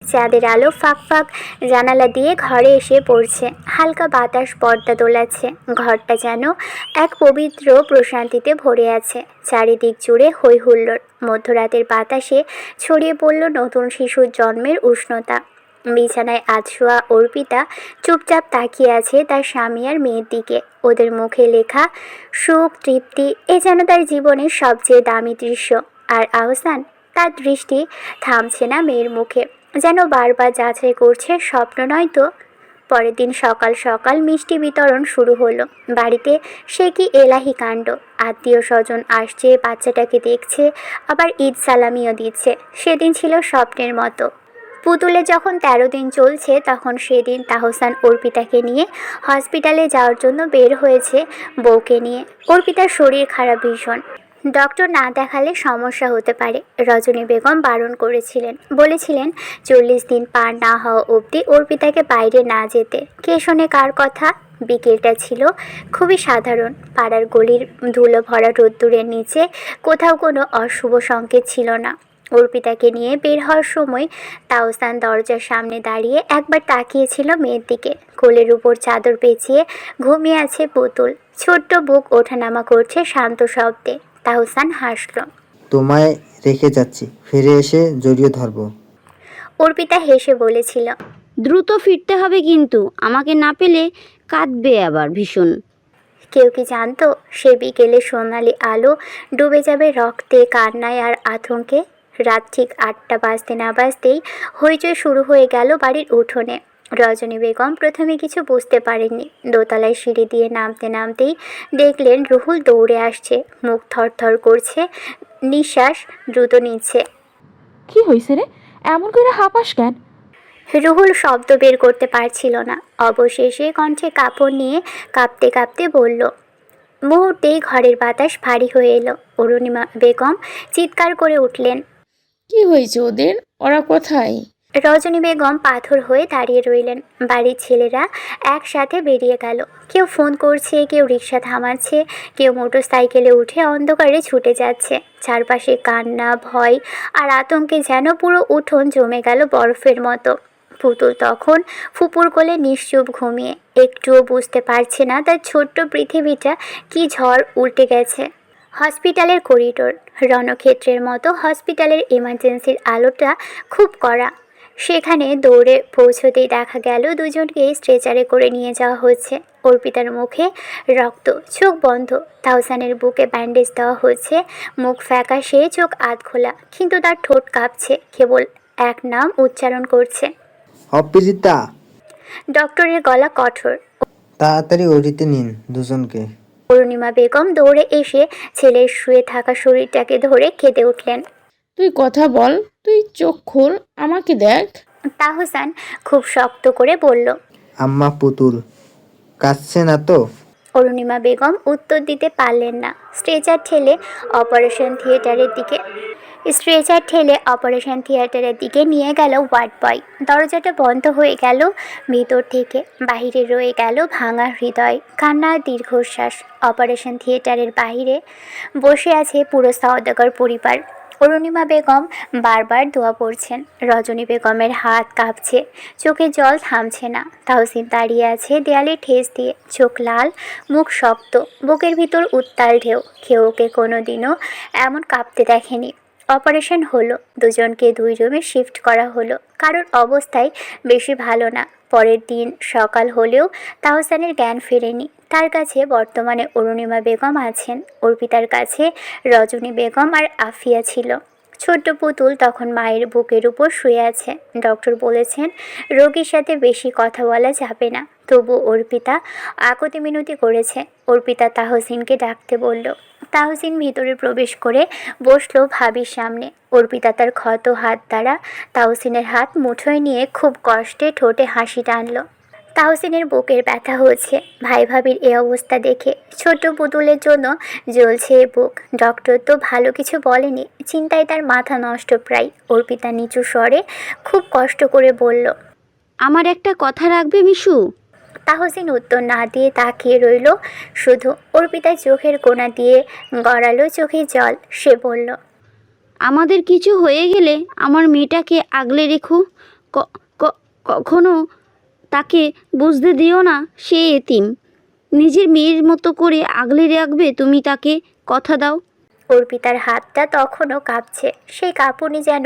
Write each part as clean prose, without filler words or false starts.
চাঁদের আলো ফাঁক ফাঁক জানালা দিয়ে ঘরে এসে পড়ছে। হালকা বাতাস পর্দা দোলাচ্ছে। ঘরটা যেন এক পবিত্র প্রশান্তিতে ভরে আছে। চারিদিক জুড়ে হৈ হুল্লোড়। মধ্যরাতের বাতাসে ছড়িয়ে পড়ল নতুন শিশুর জন্মের উষ্ণতা। বিছানায় আধশোয়া অর্পিতা চুপচাপ তাকিয়ে আছে তার স্বামী আর মেয়ের দিকে। ওদের মুখে লেখা সুখ, তৃপ্তি, এ যেন তার জীবনের সবচেয়ে দামি দৃশ্য। আর আহসান, তার দৃষ্টি থামছে না মেয়ের মুখে, যেন বারবার যাচাই করছে স্বপ্ন নয় তো। পরের দিন সকাল সকাল মিষ্টি বিতরণ শুরু হলো। বাড়িতে সে কি এলাহি কাণ্ড! আত্মীয় স্বজন আসছে, বাচ্চাটাকে দেখছে, আবার ঈদ সালামিও দিচ্ছে। সেদিন ছিল স্বপ্নের মতো। পুতুলে যখন ১৩ দিন চলছে তখন সেদিন তাহসান অর্পিতাকে নিয়ে হসপিটালে যাওয়ার জন্য বের হয়েছে বউকে নিয়ে। অর্পিতার শরীর খারাপ ভীষণ। ডক্টর না দেখালে সমস্যা হতে পারে। রজনী বেগম বারণ করেছিলেন, বলেছিলেন ৪০ দিন পার না হওয়া অবধি অর্পিতাকে বাইরে না যেতে। কে শোনে কার কথা? বিকেলটা ছিল খুবই সাধারণ। পাড়ার গলির ধুলো ভরা রোদ্দুরের নিচে কোথাও কোনো অশুভ সংকেত ছিল না। অর্পিতাকে নিয়ে বের হওয়ার সময় তাওসান দরজার সামনে দাঁড়িয়ে একবার তাকিয়েছিল মেয়ের দিকে। কোলের উপর চাদর পেঁচিয়ে ঘুমিয়ে আছে পুতুল। ছোট্ট বুক ওঠানামা করছে শান্ত শব্দে। তাহসান হাসল। তোমায় রেখে যাচ্ছি, ফিরে এসে জড়িয়ে ধরবো। অর্পিতা হেসে বলেছিল, দ্রুত ফিরতে হবে কিন্তু, আমাকে না পেলে কাঁদবে আবার ভীষণ। কেউ কি জানতো সে বিকেলে সোনালি আলো ডুবে যাবে রক্তে, কান্নায় আর আতঙ্কে। রাত ঠিক ৮টা বাজতে না বাজতেই হইচই শুরু হয়ে গেল বাড়ির উঠোনে। রজনী বেগম প্রথমে কিছু বুঝতে পারেননি। দোতলায় সিঁড়ি দিয়ে নামতে নামতেই দেখলেন রুহুল দৌড়ে আসছে। মুখ থরথর করছে, নিঃশ্বাস দ্রুত নিচ্ছে। কি হয়েছে রে, এমন করে হাঁপাস কেন? রুহুল শব্দ বের করতে পারছিল না। অবশেষে কণ্ঠে কাপড় নিয়ে কাঁপতে কাঁপতে বলল। মুহূর্তেই ঘরের বাতাস ভারী হয়ে এলো। অরুণিমা বেগম চিৎকার করে উঠলেন। কি হয়েছে ওদের? ওরা কোথায়? রজনী বেগম পাথর হয়ে দাঁড়িয়ে রইলেন। বাড়ির ছেলেরা একসাথে বেরিয়ে গেল। কেউ ফোন করছে, কেউ রিক্সা থামাচ্ছে, কেউ মোটর সাইকেলে উঠে অন্ধকারে ছুটে যাচ্ছে। চারপাশে কান্না, ভয় আর আতঙ্কে যেন পুরো উঠোন জমে গেল বরফের মতো। পুতুল তখন ফুপুর কোলে নিশ্চুপ ঘুমিয়ে, একটুও বুঝতে পারছে না তার ছোট্ট পৃথিবীটা কি ঝড় উল্টে গেছে। হসপিটালের করিডোর রণক্ষেত্রের মতো। হসপিটালের ইমার্জেন্সির আলোটা খুব কড়া। সেখানে দৌড়ে পৌঁছতেই দেখা গেল দুজনকেই স্ট্রেচারে করে নিয়ে যাওয়া হচ্ছে। অর্পিতার মুখে রক্ত, চোখ বন্ধ। তাহসানের বুকে ব্যান্ডেজ দেওয়া হচ্ছে। মুখ ফ্যাকাশে, চোখ আধখোলা, কিন্তু তার ঠোঁট কাঁপছে, কেবল এক নাম উচ্চারণ করছে। অপরিতা! ডক্টরের গলা কঠোর। তাড়াতাড়ি ওটিতে নিন দুজনকে। অরুণিমা বেগম দৌড়ে এসে ছেলের শুয়ে থাকা শরীরটাকে ধরে কেঁদে উঠলেন। তুই কথা বল, তুই চোখ খোল, আমাকে দেখ। তাহসান খুব শক্ত করে বলল। আম্মা পুতুল কাঁদছে না তো? অরুণিমা বেগম উত্তর দিতে পারলেন না। স্ট্রেচার ঠেলে অপারেশন থিয়েটারের দিকে নিয়ে গেল ওয়ার্ড বয়। দরজাটা বন্ধ হয়ে গেল ভিতর থেকে। বাহিরে রয়ে গেল ভাঙা হৃদয়, কান্নার দীর্ঘশ্বাস। অপারেশন থিয়েটারের বাহিরে বসে আছে পুরো সওদাগর পরিবার। অরুণিমা বেগম বারবার দোয়া পড়ছেন। রজনী বেগমের হাত কাঁপছে, চোখে জল থামছে না। তাহসিন দাঁড়িয়ে আছে দেয়ালে ঠেস দিয়ে, চোখ লাল, মুখ শক্ত, বুকের ভিতর উত্তাল ঢেউ। কেউ ওকে কোনোদিনও এমন কাঁপতে দেখেনি। অপারেশন হলো, দুজনকে 2 রুমে শিফট করা হলো। কারোর অবস্থায় বেশি ভালো না। পরের দিন সকাল হলেও তাহসানের জ্ঞান ফেরেনি। তার কাছে বর্তমানে অরুণিমা বেগম আছেন, অর্পিতার কাছে রজনী বেগম আর আফিয়া ছিল। ছোট্ট পুতুল তখন মায়ের বুকের উপর শুয়ে আছে। ডক্টর বলেছেন রোগীর সাথে বেশি কথা বলা যাবে না। তবু অর্পিতা আকুতি মিনতি করেছে। অর্পিতা তাহসিনকে ডাকতে বলল। তাহসিন ভিতরে প্রবেশ করে বসলো ভাবির সামনে। অর্পিতা তার ক্ষত হাত দ্বারা তাহসিনের হাত মুঠোয় নিয়ে খুব কষ্টে ঠোঁটে হাসি টানল। তাহসিনের বুকের ব্যথা হচ্ছে ভাই ভাবির এ অবস্থা দেখে। ছোট্ট পুতুলের জন্য জ্বলছে বুক। ডক্টর তো ভালো কিছু বলেনি, চিন্তায় তার মাথা নষ্ট প্রায়। অর্পিতা নিচু স্বরে খুব কষ্ট করে বলল, আমার একটা কথা রাখবে মিশু? তাহসিন উত্তর না দিয়ে তাকিয়ে রইল শুধু। অর্পিতার চোখের কোণা দিয়ে গড়ালো চোখের জল। সে বলল, আমাদের কিছু হয়ে গেলে আমার মেয়েটাকে আগলে রেখো। কখনো তাকে বুঝতে দিও না সে এতিম। নিজের মেয়ের মতো করে আগলে রাখবে তুমি তাকে, কথা দাও। অর্পিতার হাতটা তখনও কাঁপছে। সেই কাঁপুনি যেন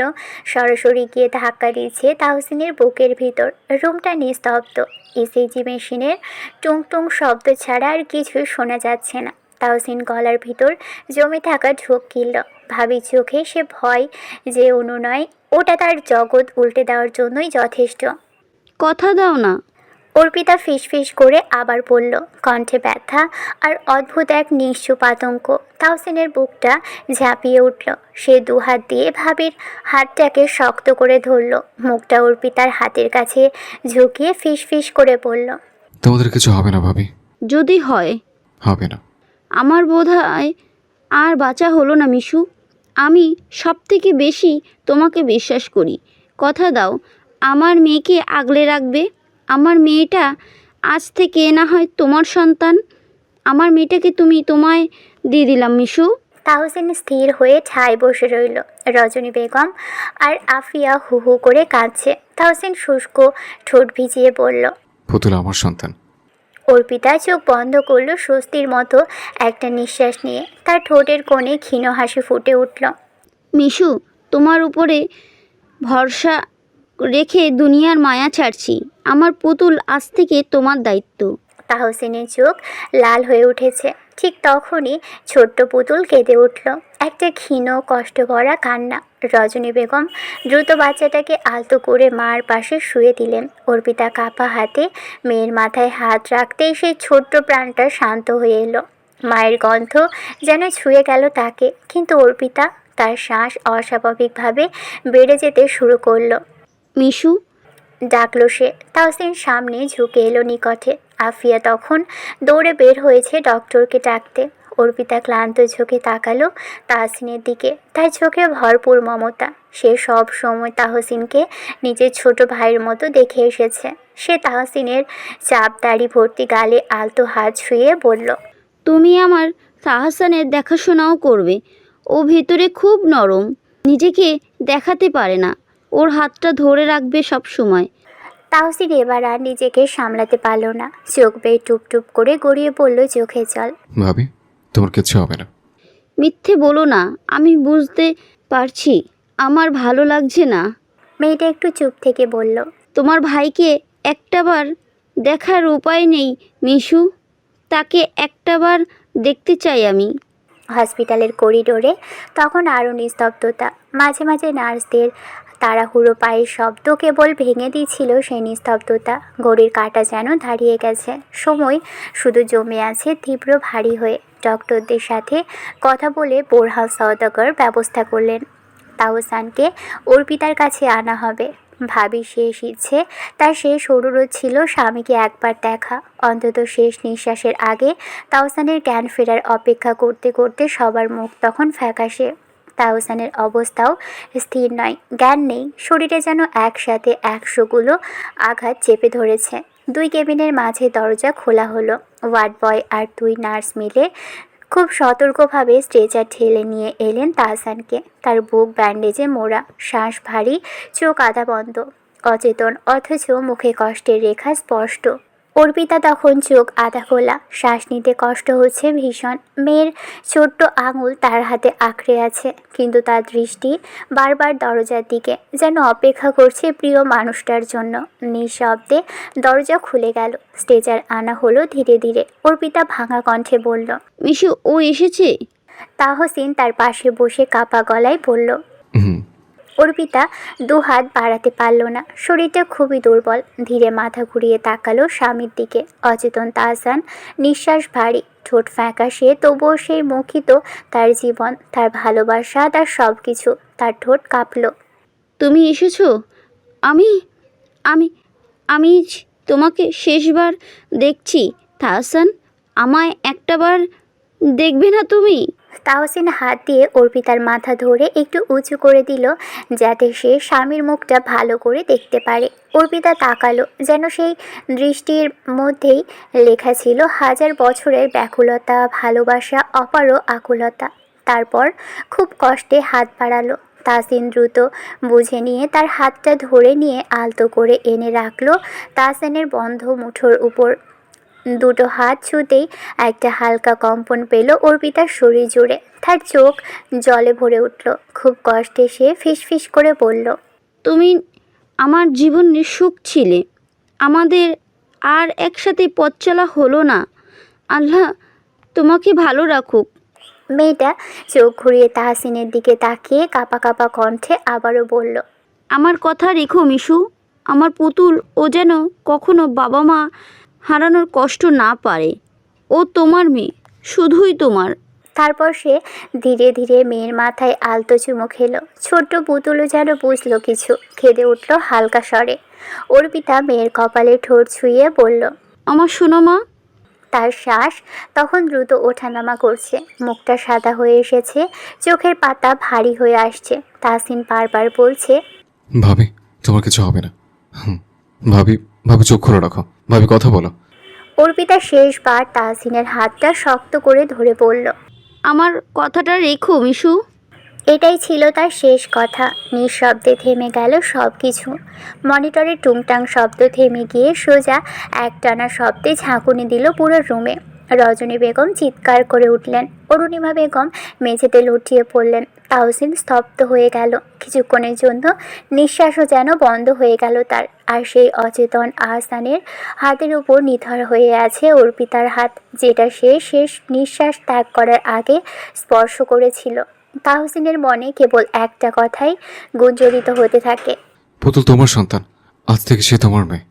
সরাসরি গিয়ে ধাক্কা দিচ্ছে তাহসিনের বুকের ভিতর। রুমটা নিস্তব্ধ। ইসিজি মেশিনের টুং টুং শব্দ ছাড়া আর কিছুই শোনা যাচ্ছে না। তাহসিন গলার ভিতর জমে থাকা ঢোক গিলল। ভাবি চোখে সে ভয় যে অনুনয়, ওটা তার জগৎ উল্টে দেওয়ার জন্যই যথেষ্ট। কথা দাও না। অর্পিতা ফিসফিস করে আবার বলল, কণ্ঠে ব্যথা আর অদ্ভুত এক নিশ্চুপ আতঙ্ক। তাহসিনের বুকটা ঝাঁপিয়ে উঠল। সে দুহাত দিয়ে ভাবির হাতটাকে শক্ত করে ধরল। মুখটা অর্পিতার হাতের কাছে ঝুঁকিয়ে ফিসফিস করে বলল, তোমাদের কিছু হবে না ভাবি। যদি হয়? হবে না। আমার বোধহয় আর বাঁচা হলো না মিশু। আমি সবথেকে বেশি তোমাকে বিশ্বাস করি। কথা দাও আমার মেয়েকে আগলে রাখবে। আমার মেয়েটা আজ থেকে না হয় তোমার সন্তান। আমার মেয়েটাকে তোমায় দিয়ে দিলাম মিশু। তাহসিন স্থির হয়ে ঠায় বসে রইল। রজনী বেগম আর আফিয়া হু হু করে কাঁদছে। তাহসিন শুষ্ক ঠোঁট ভিজিয়ে বলল, পুতুল আমার সন্তান। অর্পিতা চোখ বন্ধ করল স্বস্তির মতো একটা নিঃশ্বাস নিয়ে। তার ঠোঁটের কোণে ক্ষীণ হাসি ফুটে উঠল। মিশু, তোমার উপরে ভরসা রেখে দুনিয়ার মায়া ছাড়ছি। আমার পুতুল আজ থেকে তোমার দায়িত্ব। তাহসিনের চোখ লাল হয়ে উঠেছে। ঠিক তখনই ছোট্ট পুতুল কেঁদে উঠল। একটা ক্ষীণ কষ্ট ভরা কান্না। রজনী বেগম দ্রুত বাচ্চাটাকে আলতো করে মার পাশে শুয়ে দিলেন। অর্পিতা কাঁপা হাতে মেয়ের মাথায় হাত রাখতেই সেই ছোট্ট প্রাণটা শান্ত হয়ে এলো। মায়ের গন্ধ যেন ছুঁয়ে গেল তাকে। কিন্তু অর্পিতা, তার শ্বাস অস্বাভাবিকভাবে বেড়ে যেতে শুরু করলো। মিশু, ডাকলো সে। তাহসিন সামনে ঝুঁকে এলো নিকটে। আফিয়া তখন দৌড়ে বের হয়েছে ডক্টরকে ডাকতে। অর্পিতা ক্লান্ত চোখে তাকালো তাহসিনের দিকে। তার চোখে ভরপুর মমতা। সে সব সময় তাহসিনকে নিজের ছোট ভাইয়ের মতো দেখে এসেছে। সে তাহসিনের চাপ দাড়ি ভর্তি গালে আলতো হাত ছুঁয়ে বলল, তুমি আমার তাহসানের দেখাশোনাও করবে। ও ভেতরে খুব নরম, নিজেকে দেখাতে পারে না। ওর হাতটা ধরে রাখবে সব সময়। তাহসিন এবার আর নিজেকে সামলাতে পারল না। চোখ বেয়ে টুপ টুপ করে গড়িয়ে পড়ল চোখে জল। ভাবি তোমার কিছু হবে না। মিথ্যে বলো না, আমি বুঝতে পারছি আমার ভালো লাগছে না। মেয়েটা একটু চুপ থেকে বলল, তোমার ভাইকে একটাবার দেখার উপায় নেই মিশু। তাকে একটাবার দেখতে চাই আমি। হসপিটালের করিডোরে তখন আরও নিস্তব্ধতা। মাঝে মাঝে নার্সদের তাড়াহুড়ো পায়ের শব্দ কেবল ভেঙে দিয়েছিল সেই নিস্তব্ধতা। ঘড়ির কাঁটা যেন দাঁড়িয়ে গেছে। সময় শুধু জমে আছে তীব্র ভারী হয়ে। ডক্টরদের সাথে কথা বলে বোরহান সওদাগর ব্যবস্থা করলেন তাহসানকে অর্পিতার কাছে আনা হবে। ভাবি শেষ ইচ্ছে, তার শেষ অনুরোধ ছিল স্বামীকে একবার দেখা। অন্তত শেষ নিঃশ্বাসের আগে তাহসানের জ্ঞান ফেরার অপেক্ষা করতে করতে সবার মুখ তখন ফ্যাকাশে। তাহসানের অবস্থাও স্থির নয়, জ্ঞান নেই। শরীরে যেন একসাথে 100গুলো আঘাত চেপে ধরেছে। 2 কেবিনের মাঝে দরজা খোলা হলো। ওয়ার্ড বয় আর 2 নার্স মিলে খুব সতর্কভাবে স্ট্রেচার ঠেলে নিয়ে এলেন তাহসানকে। তার বুক ব্যান্ডেজে মোড়া, শ্বাস ভারী, চোখ আধা বন্ধ, অচেতন, অথচ মুখে কষ্টের রেখা স্পষ্ট। অর্পিতা তখন চোখ আধা খোলা, শ্বাস নিতে কষ্ট হচ্ছে ভীষণ। মেয়ের ছোট্ট আঙুল তার হাতে আঁকড়ে আছে, কিন্তু তার দৃষ্টি বারবার দরজার দিকে, যেন অপেক্ষা করছে প্রিয় মানুষটার জন্য। নিঃশব্দে দরজা খুলে গেল। স্ট্রেচার আনা হলো ধীরে ধীরে। অর্পিতা ভাঙা কণ্ঠে বলল, মিশু, ও এসেছে? তাহসিন তার পাশে বসে কাঁপা গলায় বলল। হুম। অর্পিতা 2 হাত বাড়াতে পারল না। শরীরটা খুবই দুর্বল। ধীরে মাথা ঘুরিয়ে তাকালো স্বামীর দিকে। অচেতন তাহসান, নিঃশ্বাস ভারী, ঠোঁট ফ্যাকাশে, তবুও সেই মুখিত তার জীবন, তার ভালোবাসা, তার সব কিছু। তার ঠোঁট কাঁপল। তুমি এসেছো? আমি আমি আমি তোমাকে শেষবার দেখছি তাহসান। আমায় একটাবার দেখবে না তুমি? তাহসিন হাত দিয়ে অর্পিতার মাথা ধরে একটু উঁচু করে দিল যাতে সে স্বামীর মুখটা ভালো করে দেখতে পারে। অর্পিতা তাকালো, যেন সেই দৃষ্টির মধ্যেই লেখা ছিল হাজার বছরের ব্যাকুলতা, ভালোবাসা, অপার আকুলতা। তারপর খুব কষ্টে হাত বাড়ালো। তাহসিন দ্রুত বুঝে নিয়ে তার হাতটা ধরে নিয়ে আলতো করে এনে রাখলো তাহসিনের বন্ধ মুঠোর উপর। দুটো হাত ছুঁতেই একটা হালকা কম্পন পেল অর্পিতার শরীর জুড়ে। তার চোখ জলে ভরে উঠল। খুব কষ্টে সে ফিসফিস করে বলল, তুমি আমার জীবনের সুখ ছিলে। আমাদের আর একসাথে পথ চলা হলো না। আল্লাহ তোমাকে ভালো রাখুক। মেয়েটা চোখ ঘুরিয়ে তাহসিনের দিকে তাকিয়ে কাঁপা কাঁপা কণ্ঠে আবারও বলল, আমার কথা রেখো মিশু। আমার পুতুল ও যেন কখনো বাবা মা হারানোর কষ্ট না পারে। ও তোমার মেয়ে, শুধুই তোমার। তারপর সে ধীরে ধীরে মেয়ের মাথায় আলতো চুমু খেলো। ছোট্ট পুতুলও যেন বুঝলো কিছু, কেঁদে উঠল হালকা স্বরে। অর্পিতা মেয়ের কপালে ঠোঁট ছুঁয়ে বলল, আমার সোনা মা। তার শ্বাস তখন দ্রুত ওঠানামা করছে, মুখটা সাদা হয়ে এসেছে, চোখের পাতা ভারী হয়ে আসছে। তাহসিন বারবার বলছে, ভাবি তোমার কিছু হবে না। ভাবি, ভাবি চোখ খোলা রাখো, ভাবি কথা বলো। অর্পিতা শেষবার তাহসিনের হাতটা শক্ত করে ধরে বলল, আমার কথাটা রেখো মিশু। এটাই ছিল তার শেষ কথা। নিঃশব্দে থেমে গেল সব কিছু। মনিটরের টুংটাং শব্দ থেমে গিয়ে সোজা একটানা শব্দে ঝাঁকুনি দিল পুরো রুমে। রজনী বেগম চিৎকার করে উঠলেন। অরুণিমা বেগম মেঝেতে লুটিয়ে পড়লেন। তাহসিন স্তব্ধ হয়ে গেল। কিছুক্ষণের জন্য নিঃশ্বাসও যেন বন্ধ হয়ে গেল তার। আর সেই অচেতন আহসানের হাতের উপর নিথর হয়ে আছে অর্পিতার হাত, যেটা সে শেষ নিঃশ্বাস ত্যাগ করার আগে স্পর্শ করেছিল। তাহসিনের মনে কেবল একটা কথাই গুঞ্জরিত হতে থাকে, পুতুল তোমার সন্তান, আজ থেকে সে তোমার মেয়ে।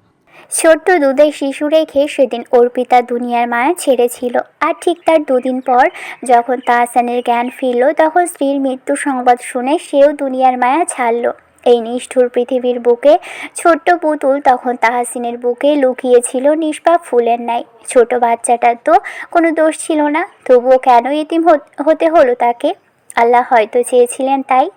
ছোট্ট দুধের শিশু রেখে সেদিন অর্পিতা দুনিয়ার মায়া ছেড়েছিল। আর ঠিক তার দুদিন পর যখন তাহসানের জ্ঞান ফিরল, তখন স্ত্রীর মৃত্যু সংবাদ শুনে সেও দুনিয়ার মায়া ছাড়ল। এই নিষ্ঠুর পৃথিবীর বুকে ছোট্ট পুতুল তখন তাহসিনের বুকে লুকিয়েছিল নিষ্পাপ ফুলের ন্যায়। ছোট বাচ্চাটার তো কোনো দোষ ছিল না, তবুও কেন এতিম হতে হলো তাকে? আল্লাহ হয়তো চেয়েছিলেন তাই।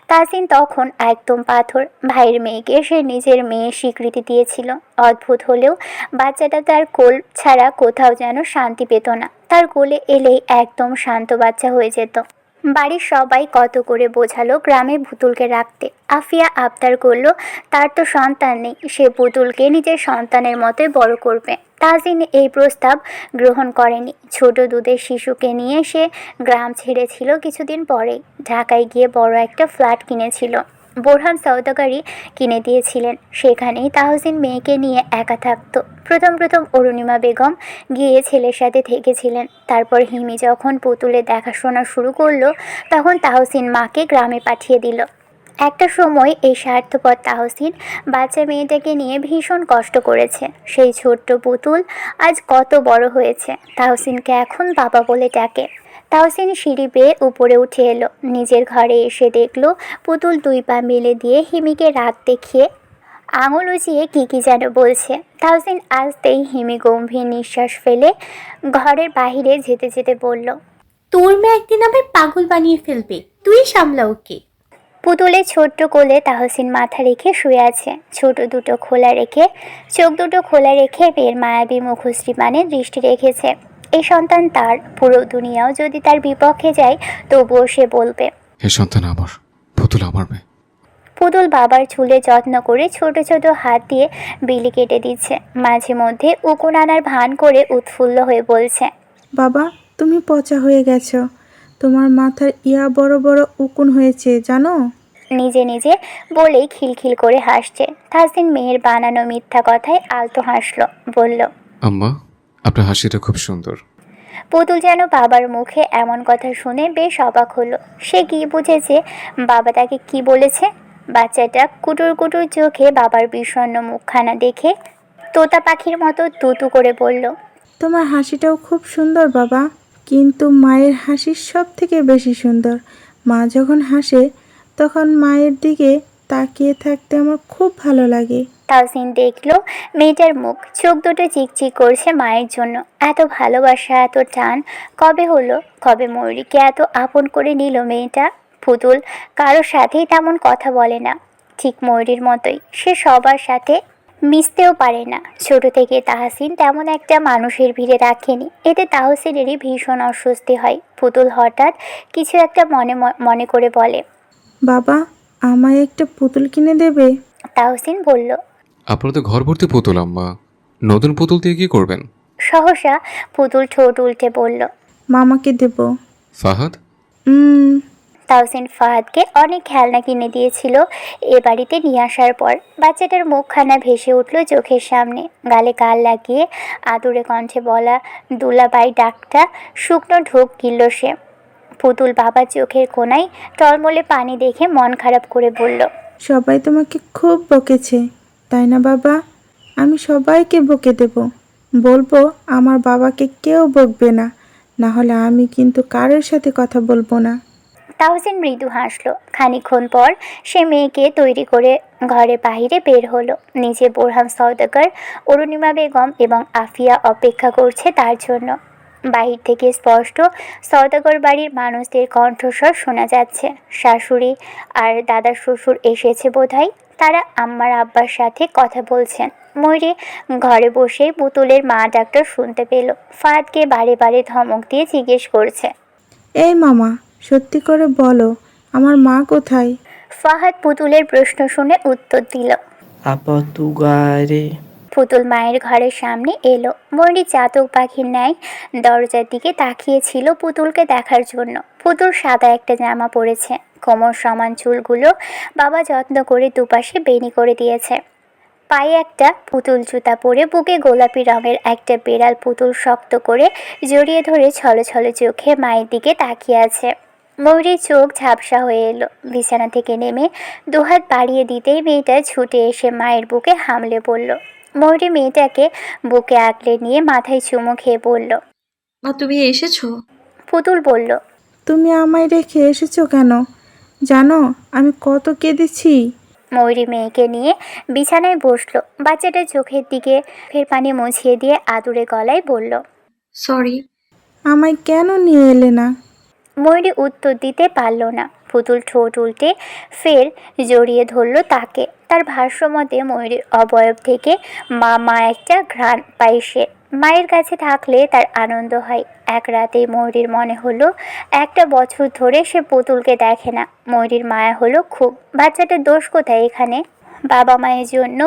তাহসিন তখন একদম পাথর। ভাইয়ের মেয়েকে সে নিজের মেয়ের স্বীকৃতি দিয়েছিল। অদ্ভুত হলেও বাচ্চাটা তার কোল ছাড়া কোথাও যেন শান্তি পেত না। তার কোলে এলেই একদম শান্ত বাচ্চা হয়ে যেত। বাড়ির সবাই কত করে বোঝালো গ্রামে পুতুলকে রাখতে। আফিয়া আবদার করলো তার তো সন্তান নেই, সে পুতুলকে নিজের সন্তানের মতোই বড় করবে। তাহসিন এই প্রস্তাব গ্রহণ করেনি। ছোট দুধের শিশুকে নিয়ে সে গ্রাম ছেড়েছিল কিছুদিন পরেই। ঢাকায় গিয়ে বড় একটা ফ্ল্যাট কিনেছিল। বোরহান সওদাগরি কিনে দিয়েছিলেন। সেখানেই তাহসিন মেয়েকে নিয়ে একা থাকতো। প্রথম অরুণিমা বেগম গিয়ে ছেলের সাথে থেকেছিলেন। তারপর হিমি যখন পুতুলের দেখাশোনা শুরু করলো, তখন তাহসিন মাকে গ্রামে পাঠিয়ে দিল। একটা সময় এই স্বার্থপর তাহসিন বাচ্চা মেয়েটাকে নিয়ে ভীষণ কষ্ট করেছে। সেই ছোট্ট পুতুল আজ কত বড় হয়েছে, তাহসিনকে এখন বাবা বলে ডাকে। তাহসিন সিঁড়ি বেয়ে উপরে উঠে এলো। নিজের ঘরে এসে দেখলো পুতুল দুই পা মেলে দিয়ে হিমিকে রাগ দেখিয়ে আঙুল উঁচিয়ে কী যেন বলছে। তাহসিন আসতেই হিমি গম্ভীর নিঃশ্বাস ফেলে ঘরের বাহিরে যেতে যেতে বলল, তোর মেয়ে একদিন আবার পাগল বানিয়ে ফেলবে, তুই সামলা ওকে। পুতুলের ছোট্ট কোলে তাহসিন মাথা রেখে শুয়ে আছে। চোখ দুটো খোলা রেখে মেয়ের মায়াবী মুখশ্রী মানে দৃষ্টি রেখেছে। এই সন্তান তার, পুরো দুনিয়াও যদি তার বিপক্ষে যায় তবুও সে বলবে, এ সন্তান আমার, পুতুল আমার মেয়ে। পুতুল বাবার চুলে যত্ন করে ছোট ছোট হাত দিয়ে বিলি কেটে দিচ্ছে। মাঝে মধ্যে উকুন আনার ভান করে উৎফুল্ল হয়ে বলছে, বাবা, তুমি পচা হয়ে গেছো, তোমার মাথার বড় বড় উকুন হয়েছে জানো। নিজে নিজে বলেই খিলখিল করে হাসছে। তাহসিন মেয়ের বানানো মিথ্যা কথায় আলতো হাসলো, বলল, আম্মা, আপনার হাসিটা খুব সুন্দর। পুতুল যেন বাবার মুখে এমন কথা শুনে বেশ অবাক হলো। সে কি বুঝেছে বাবা তাকে কি বলেছে? বাচ্চাটা কুটুর কুটুর চোখে বাবার বিষণ্ণ মুখখানা দেখে তোতা পাখির মতো তুতু করে বলল, তোমার হাসিটাও খুব সুন্দর বাবা, কিন্তু মায়ের হাসি সব থেকে বেশি সুন্দর। মা যখন হাসে তখন মায়ের দিকে তাকিয়ে থাকতে আমার খুব ভালো লাগে। তাহসিন দেখলো মেয়েটার মুখ, চোখ দুটো চিকচিক করছে মায়ের জন্য। এত ভালোবাসা, এত টান কবে হলো? কবে ময়ূরীকে এত আপন করে নিল মেয়েটা? পুতুল কারোর সাথেই তেমন কথা বলে না, ঠিক ময়ূরীর মতোই। সে সবার সাথে মিশতেও পারে না। ছোট থেকে তাহসিন তেমন একটা মানুষের ভিড়ে রাখেনি, এতে তাহসিনেরই ভীষণ অস্বস্তি হয়। পুতুল হঠাৎ কিছু একটা মনে মনে করে বলে, বাবা, আমায় একটা পুতুল কিনে দেবে? তাহসিন বলল। আপনারা তো ঘর ভর্তি পুতুল আম্মা, নতুন পুতুল দিয়ে কি করবেন? সহসা পুতুল ঠোঁট উল্টে বলল, মামাকে দেব। ফাহাদ? তাহসিন ফাহাদকে অনেক খেলনা কিনে দিয়েছিল এ বাড়িতে নিয়ে আসার পর। বাচ্চাটার মুখখানা ভেসে উঠল চোখের সামনে। গালে গাল লাগিয়ে আদুরে কণ্ঠে বলা দুলাবাই ডাকটা শুকনো ঢোক গিলল সে। পুতুল বাবার চোখের কোণায় টলমলে পানি দেখে মন খারাপ করে বলল, সবাই তোমাকে খুব বকেছে, তাই না বাবা? আমি সবাইকে বকে দেব, বলবো আমার বাবাকে কেউ বকবে না, না হলে আমি কিন্তু কারোর সাথে কথা বলবো না। তাহসিন মৃদু হাসলো। খানিকক্ষণ পর সে মেয়েকে তৈরি করে ঘরে বাইরে বের হলো। নিচে বোরহান সওদাগর, অরুণিমা বেগম এবং আফিয়া অপেক্ষা করছে তার জন্য। বাহির থেকে স্পষ্ট সওদাগর বাড়ির মানুষদের কণ্ঠস্বর শোনা যাচ্ছে। শাশুড়ি আর দাদা শ্বশুর এসেছে বোধহয়, তারা আম্মার আব্বার সাথে কথা বলছেন। ময়ূরী ঘরে বসেই পুতুলের মা ডাক্তার শুনতে পেল। ফাহাদকে বারে বারে ধমক দিয়ে জিজ্ঞেস করছে, এই মামা, সত্যি করে বলো, আমার মা কোথায়? ফাহাদ পুতুলের প্রশ্ন শুনে উত্তর দিল। আপা তু গারে। পুতুল মায়ের ঘরের সামনে এলো। ময়ূরী চাতক পাখির ন্যায় দরজার দিকে তাকিয়েছিল পুতুলকে দেখার জন্য। পুতুল সাদা একটা জামা পরেছে, কোমর সমান চুলগুলো বাবা যত্ন করে দুপাশে বেনি করে দিয়েছে। পায়ে একটা পুতুল জুতা পরে বুকে গোলাপি রঙের একটা বেড়াল পুতুল শক্ত করে জড়িয়ে ধরে ছলো ছলো চোখে মায়ের দিকে তাকিয়ে আছে। ময়ূরীর চোখ ঝাপসা হয়ে এলো। বিছানা থেকে নেমে দুহাত বাড়িয়ে দিতেই মেয়েটা ছুটে এসে মায়ের বুকে হামলে পড়ল। ময়ূরী মেয়েটাকে বুকে আঁকড়ে নিয়ে মাথায় চুমু খেয়ে বলল, মা তুমি এসেছো? পুতুল বলল, তুমি আমায় রেখে এসেছো কেন? জানো আমি কত কেঁদেছি। ময়ূরী মেয়েকে নিয়ে বিছানায় বসলো। বাচ্চাটার চোখের দিকে ফের পানি মুছিয়ে দিয়ে আদুরে গলায় বলল, সরি। আমায় কেন নিয়ে এলে না? ময়ূরী উত্তর দিতে পারল না। পুতুল ঠোঁট উল্টে ফের জড়িয়ে ধরল তাকে। তার ভাষ্যমতে ময়ূরীর অবয়ব থেকে মা একটা ঘ্রাণ পায় সে। মায়ের কাছে থাকলে তার আনন্দ হয়। এক রাতেই ময়ূরীর মনে হলো 1টা বছর ধরে সে পুতুলকে দেখে না। ময়ূরীর মায়া হলো খুব। বাচ্চাটার দোষ কোথায় এখানে? বাবা মায়ের জন্য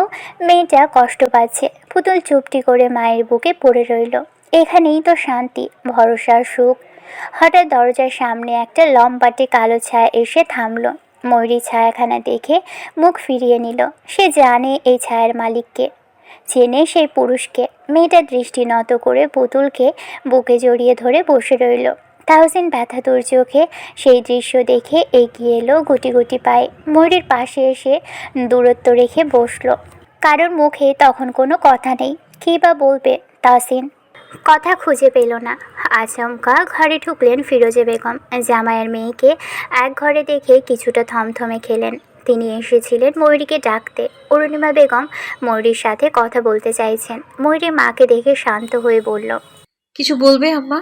মেয়েটা কষ্ট পাচ্ছে। পুতুল চুপটি করে মায়ের বুকে পড়ে রইল। এখানেই তো শান্তি, ভরসা, সুখ। হঠাৎ দরজার সামনে একটা লম্বাটে কালো ছায়া এসে থামল। ময়ূরী ছায়াখানা দেখে মুখ ফিরিয়ে নিল। সে জানে এই ছায়ার মালিককে, চেনে সেই পুরুষকে। মেয়েটা দৃষ্টি নত করে পুতুলকে বুকে জড়িয়ে ধরে বসে রইল। তাহসিন ব্যথাতুর চোখে সেই দৃশ্য দেখে এগিয়ে এলো গুটি গুটি পায়ে। ময়ূরীর পাশে এসে দূরত্ব রেখে বসলো। কারোর মুখে তখন কোনো কথা নেই। কী বা বলবে তাহসিন? কথা খুঁজে পেল না। আচমকা ঘরে ঢুকলেন ফিরোজে বেগম। জামাইয়ের মেয়েকে এক ঘরে দেখে কিছুটা থমথমে খেলেন। তিনি এসেছিলেন ময়ূরীকে ডাকতে। অরুণিমা বেগম ময়ূরীর সাথে কথা বলতে চাইছেন। ময়ূরী মাকে দেখে শান্ত হয়ে বলল, কিছু বলবে আম্মা?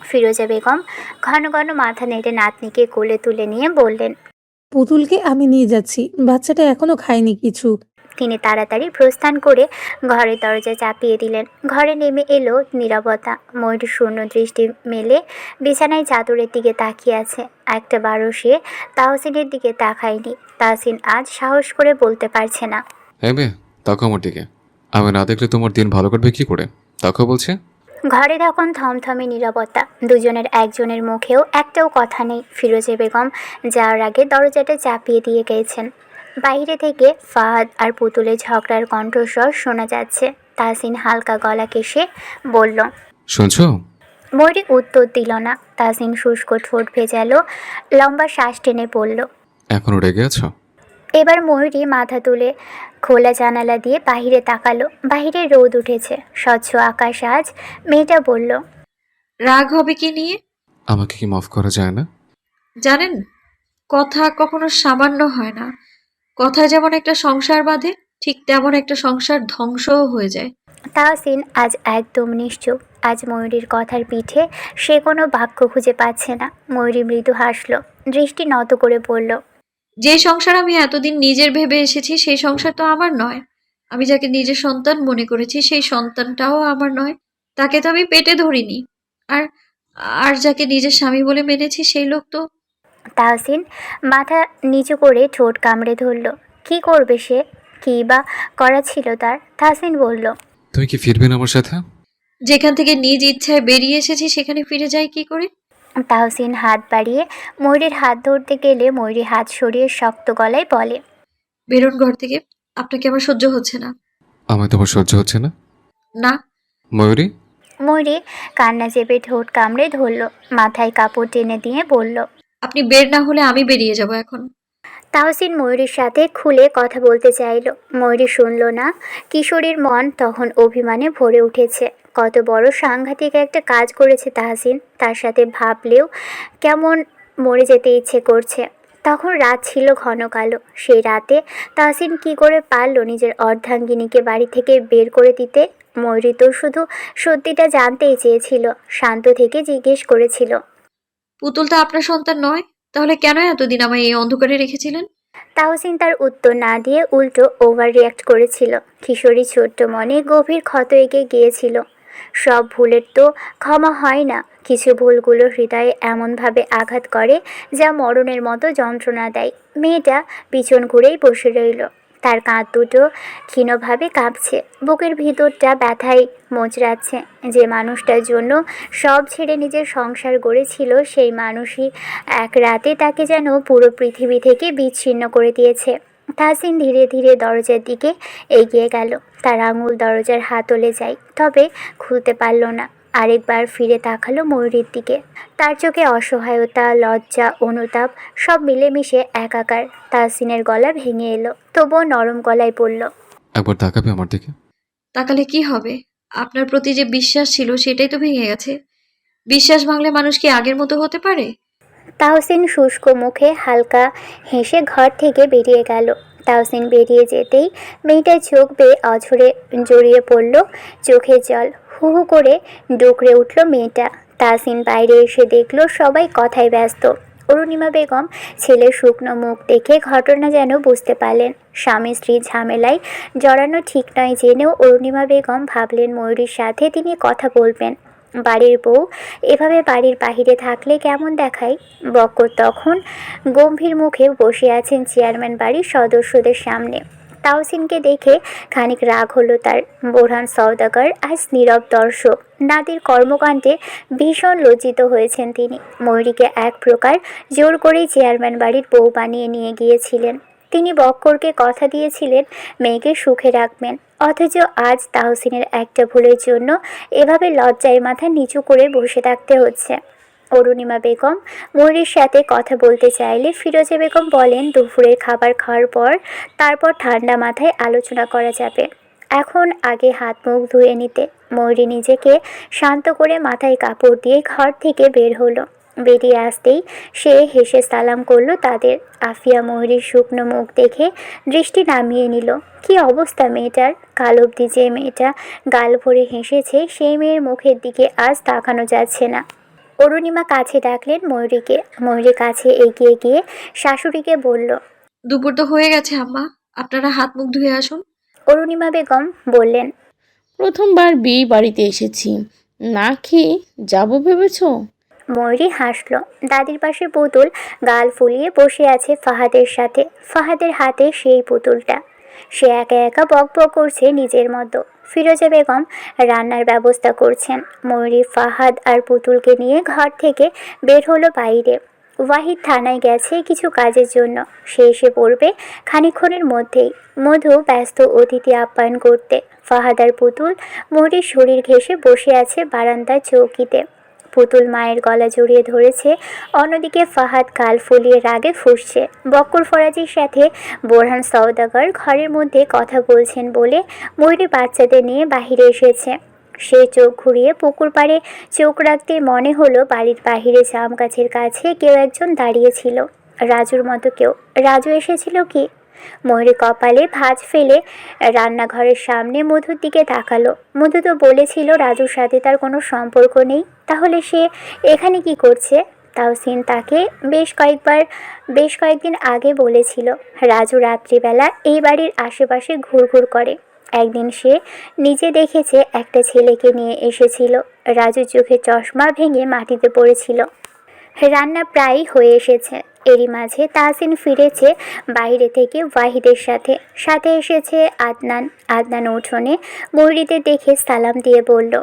ফিরোজা বেগম ঘন ঘন মাথা নেড়ে নাতনিকে কোলে তুলে নিয়ে বললেন, পুতুলকে আমি নিয়ে যাচ্ছি, বাচ্চাটা এখনো খায়নি কিছু। তিনি তাড়াতাড়ি প্রস্থান করে ঘরের দরজা চাপিয়ে দিলেন। ঘরে নেমে এলো নীরবতা। ময়ূরী শূন্য দৃষ্টি মেলে বিছানায় চাদরের দিকে তাকিয়ে আছে। একটা বারও সে তাহসিনের দিকে তাকায়নি। তাহসিন আজ সাহস করে বলতে পারছে না, হ্যাঁ বে, তাকাও আমার দিকে। আমি না দেখলে তোমার দিন ভালো কাটবে কি করে? তাকাও বলছে। ঘরে তখন থমথমে নীরবতা। দুজনের একজনের মুখেও একটাও কথা নেই। ফিরোজে বেগম যাওয়ার আগে দরজাটা চাপিয়ে দিয়ে গেছেন। বাইরে থেকে ফাহাদ আর পুতুলের ঝগড়ার কণ্ঠস্বর শোনা যাচ্ছে। তাহসিন হালকা গলা কেশে বলল, শুনছো? ময়ূরী উত্তর দিল না। তাহসিন শুষ্ক ঠোঁট ভেজালো, লম্বা শ্বাস টেনে পড়ল। এখনো রেগে আছো? এবার ময়ূরী মাথা তুলে খোলা জানালা দিয়ে বাহিরে তাকালো। বাহিরে রোদ উঠেছে, স্বচ্ছ আকাশ আজ। মেয়েটা বলল, রাগ হবে কি নিয়ে? আমাকে কি মাফ করা যায় না? জানেন, কথা কখনো সামান্য হয় না। কথা যেমন একটা সংসার বাঁধে, ঠিক তেমন একটা সংসার ধ্বংসও হয়ে যায়। তাহসিন আজ একদম নিশ্চুপ। আজ ময়ূরীর কথার পিঠে সে কোনো বাক্য খুঁজে পাচ্ছে না। ময়ূরী মৃদু হাসলো, দৃষ্টি নত করে বলল, যে সংসার আমি এতদিন নিজের ভেবে এসেছি সেই সংসার তো আমার নয়। আমি যাকে নিজের সন্তান মনে করেছি সেই সন্তানটাও আমার নয়। তাকে তো আমি পেটে ধরিনি। আর আর যাকে নিজের স্বামী বলে মেনেছি সেই লোক তো। তাহসিন মাথা নিচু করে ঠোঁট কামড়ে ধরল। কি করবে সে? কী বা করা ছিল তার? তাহসিন বলল, তুমি কি ফিরবে না আমার সাথে? যেখান থেকে নিজ ইচ্ছায় বেরিয়ে এসেছি সেখানে ফিরে যাই কি করে? তাহসিন হাত বাড়িয়ে ময়ূরীর হাত ধরতে গেলে ময়ূরী হাত সরিয়ে শক্ত গলায় বলে, বেরোন ঘর থেকে। আপনাকে আমার সহ্য হচ্ছে না। আমায় তোমার সহ্য হচ্ছে না? না। ময়ূরী, ময়ূরী কান্না চেপে ঠোঁট কামড়ে ধরল, মাথায় কাপড় টেনে দিয়ে বলল, আপনি বের না হলে আমি বেরিয়ে যাব এখন। তাহসিন ময়ূরীর সাথে খুলে কথা বলতে চাইল। ময়ূরী শুনল না। কিশোরীর মন তখন অভিমানে ভরে উঠেছে। কত বড় সাংঘাতিক একটা কাজ করেছে তাহসিন, তার সাথে ভাবলেও কেমন মরে যেতে ইচ্ছে করছে। তখন রাত ছিল ঘন কালো। সেই রাতে তাহসিন কি করে পারল নিজের অর্ধাঙ্গিনীকে বাড়ি থেকে বের করে দিতে? ময়ূরী তো শুধু সত্যিটা জানতেই চেয়েছিল, শান্ত থেকে জিজ্ঞেস করেছিল, পুতুলটা আপনার সন্তান নয়? তাহলে কেন এতদিন আমায় এই অন্ধকারে রেখেছিলেন? তাহসিন তার উত্তর না দিয়ে উল্টো ওভার রিয়াক্ট করেছিল। কিশোরী ছোট্ট মনে গভীর ক্ষত এঁকে গিয়েছিল। সব ভুলের তো ক্ষমা হয় না। কিছু ভুলগুলো হৃদয়ে এমনভাবে আঘাত করে যা মরণের মতো যন্ত্রণা দেয়। মেয়েটা পিছন ঘুরেই বসে রইল। তার কাঁধ দুটো ক্ষীণভাবে কাঁপছে, বুকের ভিতরটা ব্যথায় মোচড়াচ্ছে। যে মানুষটার জন্য সব ছেড়ে নিজের সংসার গড়েছিল সেই মানুষই এক রাতে তাকে যেন পুরো পৃথিবী থেকে বিচ্ছিন্ন করে দিয়েছে। তাহসিন ধীরে ধীরে দরজার দিকে এগিয়ে গেল। তার আঙুল দরজার হাতলে যায়, তবে খুলতে পারল না। আরেকবার ফিরে তাকালো ময়ূরীর দিকে। তার চোখে অসহায়তা, লজ্জা, অনুতাপ সব মিলেমিশে একাকার। তাহসিনের গলা ভেঙে এলো, তবুও নরম গলায় বলল, একবার তাকাবে আমার দিকে? তাকালে কি হবে? আপনার প্রতি যে বিশ্বাস ছিল সেটাই তো ভেঙে গেছে। বিশ্বাস ভাঙলে মানুষ কি আগের মতো হতে পারে? তাহসিন শুষ্ক মুখে হালকা হেসে ঘর থেকে বেরিয়ে গেল। তাহসিন বেরিয়ে যেতেই মেয়েটার চোখ বেয়ে অঝরে জড়িয়ে পড়ল চোখের জল। হু হু করে ডুকরে উঠল মেয়েটা। তাহসিন বাইরে এসে দেখল সবাই কথায় ব্যস্ত। অরুণিমা বেগম ছেলের শুকনো মুখ দেখে ঘটনা যেন বুঝতে পারলেন। স্বামী স্ত্রীর ঝামেলায় জড়ানো ঠিক নয় জেনেও অরুণিমা বেগম ভাবলেন ময়ূরীর সাথে তিনি কথা বলবেন। বাড়ির বউ এভাবে বাড়ির বাহিরে থাকলে কেমন দেখায়? বক্কর তখন গম্ভীর মুখে বসে আছেন চেয়ারম্যান বাড়ির সদস্যদের সামনে। তাহসিনকে দেখে খানিক রাগ হলো তার। বোরহান সওদাগর আজ নীরব দর্শক। নাদির কর্মকাণ্ডে ভীষণ লজ্জিত হয়েছেন তিনি। ময়ূরীকে এক প্রকার জোর করেই চেয়ারম্যান বাড়ির বউ বানিয়ে নিয়ে গিয়েছিলেন। তিনি বক্করকে কথা দিয়েছিলেন মেয়েকে সুখে রাখবেন, অথচ আজ তাহসিনের একটা ভুলের জন্য এভাবে লজ্জায় মাথা নিচু করে বসে থাকতে হচ্ছে। অরুণিমা বেগম ময়ূরীর সাথে কথা বলতে চাইলে ফিরোজা বেগম বলেন দুপুরের খাবার খাওয়ার পর তারপর ঠান্ডা মাথায় আলোচনা করা যাবে। এখন আগে হাত মুখ ধুয়ে নিতে। ময়ূরী নিজেকে শান্ত করে মাথায় কাপড় দিয়ে ঘর থেকে বের হলো। বেরিয়ে আসতেই সে হেসে সালাম করলো তাদের। আফিয়া ময়ূরীর শুকনো মুখ দেখে দৃষ্টি নামিয়ে নিল। কি অবস্থা মেয়েটার! কাল অবধি যে মেয়েটা গাল ভরে হেসেছে সেই মেয়ের মুখের দিকে আজ তাকানো যাচ্ছে না। অরুণিমা কাছে ডাকলেন ময়ূরীকে। ময়ূরীর কাছে এগিয়ে গিয়ে শাশুড়িকে বলল, দুপুর তো হয়ে গেছে আম্মা, আপনারা হাত মুখ ধুয়ে আসুন। অরুণিমা বেগম বললেন, প্রথমবার বিয়ে বাড়িতে এসেছি, না খেয়ে যাবো ভেবেছো? ময়ূরী হাসল। দাদির পাশে পুতুল গাল ফুলিয়ে বসে আছে ফাহাদের সাথে। ফাহাদের হাতে সেই পুতুলটা। সে একা একা বক বক করছে নিজের মতো। ফিরোজা বেগম রান্নার ব্যবস্থা করছেন। ময়ূরী ফাহাদ আর পুতুলকে নিয়ে ঘর থেকে বের হলো বাইরে। ওয়াহিদ থানায় গেছে কিছু কাজের জন্য, সে এসে পড়বে খানিকক্ষণের মধ্যেই। মধু ব্যস্ত অতিথি আপ্যায়ন করতে। ফাহাদ আর পুতুল ময়ূরীর শরীর ঘেঁষে বসে আছে বারান্দার চৌকিতে। পুতুল মায়ের গলা জড়িয়ে ধরেছে, অন্যদিকে ফাহাদ গাল ফুলিয়ে রাগে ফুঁসছে। বক্কর ফরাজির সাথে বোরহান সওদাগর ঘরের মধ্যে কথা বলছেন বলে ময়ূরী বাচ্চাদের নিয়ে বাহিরে এসেছে। সে চোখ ঘুরিয়ে পুকুর পাড়ে চোখ রাখতে মনে হলো বাড়ির বাহিরে জাম গাছের কাছে কেউ একজন দাঁড়িয়েছিল। রাজুর মতো কেউ। রাজু এসেছিল কি? ময়ূরী কপালে ভাঁজ ফেলে রান্নাঘরের সামনে মধুর দিকে তাকালো। মধু তো বলেছিল রাজুর সাথে তার কোনো সম্পর্ক নেই, তাহলে সে এখানে কি করছে? তাহসিন তাকে বেশ কয়েকদিন আগে বলেছিল রাজু রাত্রিবেলা এই বাড়ির আশেপাশে ঘুরঘুর করে। একদিন সে নিজে দেখেছে একটা ছেলেকে নিয়ে এসেছিল। রাজুর চোখের চশমা ভেঙে মাটিতে পড়েছিল। রান্না প্রায় হয়ে এসেছে। এরই মাঝে তাহসিন ফিরেছে বাইরে থেকে ওয়াহিদের সাথে। সাথে এসেছে আদনান। আদনান উঠোনে ময়ূরীদের দেখে সালাম দিয়ে বলল,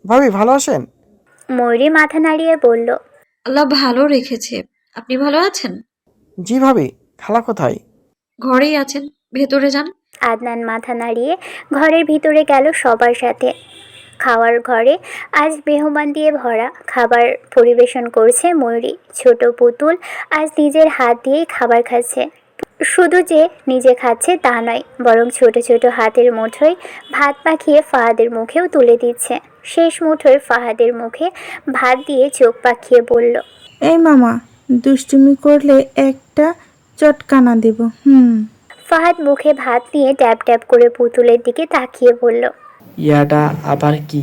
ভাবি ভালো আছেন? ময়ূরী মাথা নাড়িয়ে বলল, আল্লাহ ভালো রেখেছে। আপনি ভালো আছেন? জি ভাবি। খালা কোথায়? ঘরেই আছেন, ভেতরে যান। আদনান মাথা নাড়িয়ে ঘরের ভিতরে গেল সবার সাথে। খাওয়ার ঘরে আজ মেহমান দিয়ে ভরা। খাবার পরিবেশন করছে ময়ূরী। ছোট পুতুল আজ নিজের হাত দিয়েই খাবার খাচ্ছে। শুধু যে নিজে খাচ্ছে তা নয়, বরং ছোট ছোট হাতের মুঠোয় ভাত মাখিয়ে ফাহাদের মুখেও তুলে দিচ্ছে। শেষ মুঠোয় ফাহাদের মুখে ভাত দিয়ে চোখ পাকিয়ে বলল, এই মামা, দুষ্টুমি করলে একটা চটকানা দেব। ফাহাদ মুখে ভাত নিয়ে ট্যাপ ট্যাপ করে পুতুলের দিকে তাকিয়ে বলল। ইয়াটা আবার কি?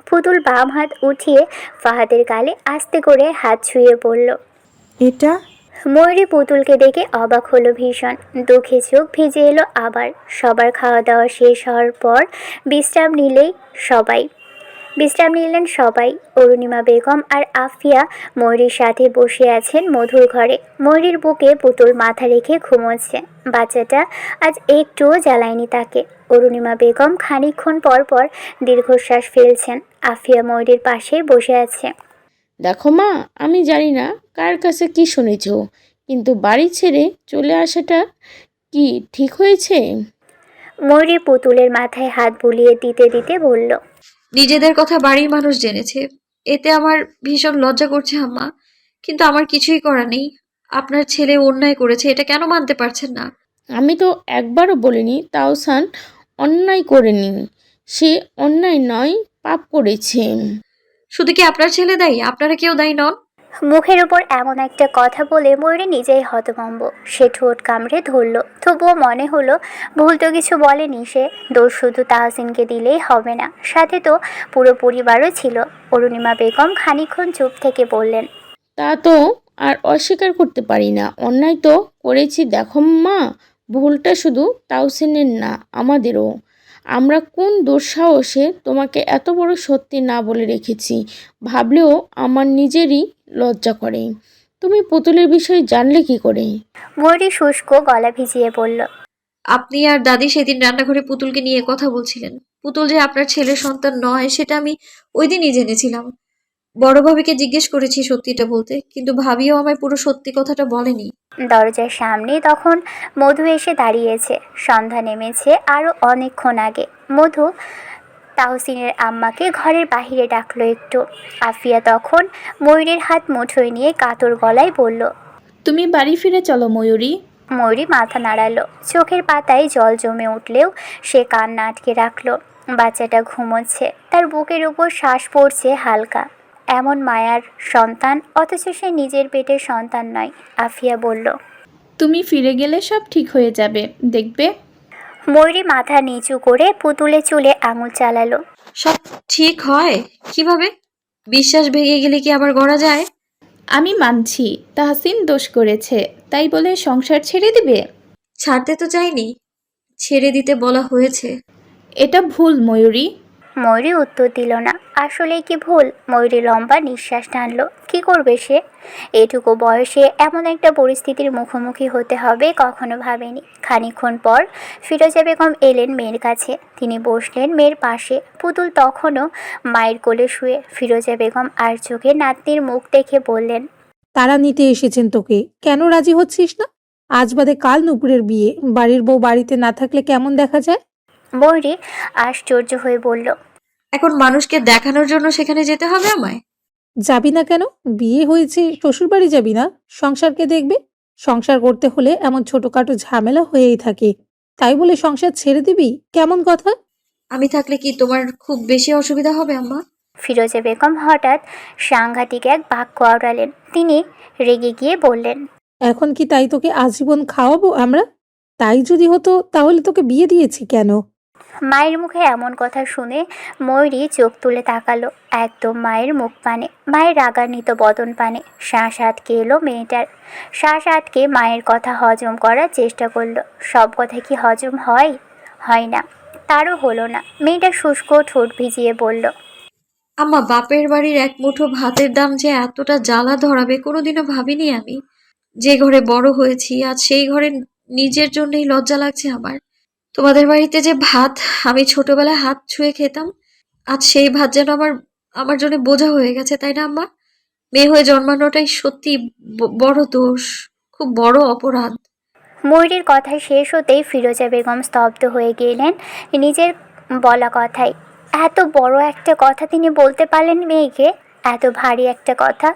পুতুল বাম হাত উঠিয়ে ফাহাদের গালে আস্তে করে হাত ছুঁয়ে বলল, এটা ময়ূরী পুতুলকে দেখে অবাক হলো ভীষণ। দুঃখে চোখ ভিজে এলো আবার। সবার খাওয়া দাওয়া শেষ হওয়ার পর বিশ্রাম নিলেন সবাই। অরুণিমা বেগম আর আফিয়া ময়ূরীর সাথে বসে আছেন মধুর ঘরে। ময়ূরীর বুকে পুতুল মাথা রেখে ঘুমোচ্ছে। বাচ্চাটা আজ একটুও জ্বালায়নি তাকে। অরুণিমা বেগম খানিকক্ষণ পর পর দীর্ঘশ্বাস ফেলছেন। আফিয়া ময়ূরীর পাশেই বসে আছে। দেখো মা, আমি জানি না কার কাছে কি শুনেছ, কিন্তু বাড়ি ছেড়ে চলে আসাটা কি ঠিক হয়েছে? ময়ূরী পুতুলের মাথায় হাত বুলিয়ে দিতে দিতে বলল, নিজেদের কথা বাড়ির মানুষ জেনেছে, এতে আমার ভীষণ লজ্জা করছে আম্মা। কিন্তু আমার কিছুই করার নেই। আপনার ছেলে অন্যায় করেছে, এটা কেন মানতে পারছেন না? আমি তো একবারও বলিনি তাওসান অন্যায় করেনি। সে অন্যায় নয়, পাপ করেছে। শুধু কি আপনার ছেলে দায়ী? আপনারা কেউ দায়ী নন? মুখের উপর এমন একটা কথা বলে ময়ূরী নিজেই হতভম্ব। সে ঠোঁট কামড়ে ধরল। তবুও মনে হলো ভুল তো কিছু বলেনি সে। দোষ শুধু তাহসিনকে দিলেই হবে না, সাথে তো পুরো পরিবারও ছিল। অরুণিমা বেগম খানিকক্ষণ চুপ থেকে বললেন, তা তো আর অস্বীকার করতে পারি না, অন্যায় তো করেছি। দেখো মা, ভুলটা শুধু তাওসিনের না, আমাদেরও। আমরা কোন দুঃসাহসে তোমাকে এত বড় সত্যি না বলে রেখেছি ভাবলেও আমার নিজেরই লজ্জা করে। তুমি পুতুলের বিষয়ে জানলে কি করে? ময়ূরী শুষ্ক গলা ভিজিয়ে বলল, আপনি আর দাদি সেদিন রান্নাঘরে পুতুলকে নিয়ে কথা বলছিলেন। পুতুল যে আপনার ছেলের সন্তান নয় সেটা আমি ওই দিনই জেনেছিলাম। বড় ভাবিকে জিজ্ঞেস করেছি সত্যিটা বলতে, কিন্তু ভাবিও আমায় পুরো সত্যি কথাটা বলেনি। দরজার সামনে তখন মধু এসে দাঁড়িয়েছে। সন্ধ্যা নেমেছে আরও অনেকক্ষণ আগে। মধু তাহসিনের আম্মাকে ঘরের বাহিরে ডাকলো একটু। আফিয়া তখন ময়ূরীর হাত মুঠোয় নিয়ে কাতর গলায় বলল, তুমি বাড়ি ফিরে চলো ময়ূরী। ময়ূরী মাথা নাড়ালো। চোখের পাতায় জল জমে উঠলেও সে কান্না আটকে রাখলো। বাচ্চাটা ঘুমোচ্ছে, তার বুকের উপর শ্বাস পড়ছে হালকা। এমন মায়ার সন্তান, অথচ সে নিজের পেটের সন্তান নয়। আফিয়া বলল, তুমি ফিরে গেলে সব ঠিক হয়ে যাবে, দেখবে। ময়ূরী মাথা নিচু করে পুতুলে চুলে আঙুল চালালো। সব ঠিক হয় কিভাবে? বিশ্বাস ভেঙে গেলে কি আবার গড়া যায়? আমি মানছি তাহসিন দোষ করেছে, তাই বলে সংসার ছেড়ে দিবে? ছাড়তে তো চাইনি, ছেড়ে দিতে বলা হয়েছে। এটা ভুল ময়ূরী। ময়ূরী উত্তর দিল না। আসলেই কি ভুল? ময়ূরী লম্বা নিঃশ্বাস টানলো। কি করবে সে? এটুকু বয়সে এমন একটা পরিস্থিতির মুখোমুখি হতে হবে কখনো ভাবেনি। খানিকক্ষণ পর ফিরোজা বেগম এলেন মেয়ের কাছে। তিনি বসলেন মেয়ের পাশে। পুতুল তখনও মায়ের কোলে শুয়ে। ফিরোজা বেগম আর চোখে নাতনির মুখ দেখে বললেন, তারা নিতে এসেছেন তোকে, কেন রাজি হচ্ছিস না? আজ বাদে কাল নুপুরের বিয়ে, বাড়ির বউ বাড়িতে না থাকলে কেমন দেখা যায়? ময়ূরী আশ্চর্য হয়ে বলল, এখন মানুষকে দেখানোর জন্য সেখানে যেতে হবে আমায়? যাবি না কেন? বিয়ে হয়েছে, শ্বশুর বাড়ি যাবি না? সংসারকে দেখবে। সংসার করতে হলে এমন ছোটখাটো ঝামেলা হয়েই থাকে, তাই বলে সংসার ছেড়ে দিবি? কেমন কথা? আমি থাকলে কি তোমার খুব বেশি অসুবিধা হবে আম্মা? ফিরোজা বেগম হঠাৎ সাংঘাতিক এক বাক্য আওড়ালেন। তিনি রেগে গিয়ে বললেন, এখন কি তাই তোকে আজীবন খাওয়াবো আমরা? তাই যদি হতো তাহলে তোকে বিয়ে দিয়েছি কেন? মায়ের মুখে এমন কথা শুনে ময়ূরী চোখ তুলে তাকালো একদম মায়ের মুখ পানে। মায়ের রাগান্বিত বদন পানে। শ্বাস আটকে এলো মেয়েটার। শ্বাস আটকে মায়ের কথা হজম করার চেষ্টা করলো। সব কথা কি হজম হয়? হয় না। তারও হলো না। মেয়েটা শুষ্ক ঠোঁট ভিজিয়ে বলল, আম্মা, বাপের বাড়ির এক মুঠো ভাতের দাম যে এতটা জ্বালা ধরাবে কোনোদিনও ভাবিনি আমি। যে ঘরে বড় হয়েছি আজ সেই ঘরে নিজের জন্যই লজ্জা লাগছে আমার। তোমাদের বাড়িতে যে ভাত আমি ছোটবেলায় হাত ছুঁয়ে খেতাম, আজ সেই ভাত যেন আমার আমার জন্য বোঝা হয়ে গেছে, তাই না আম্মা? মেয়ে হয়ে জন্মানোটাই সত্যি বড় দোষ, খুব বড় অপরাধ। ময়ূরীর কথা শেষ হতেই ফিরোজা বেগম স্তব্ধ হয়ে গেলেন নিজের বলা কথায়। এত বড় একটা কথা তিনি বলতে পারলেন মেয়েকে, এত ভারী একটা কথা।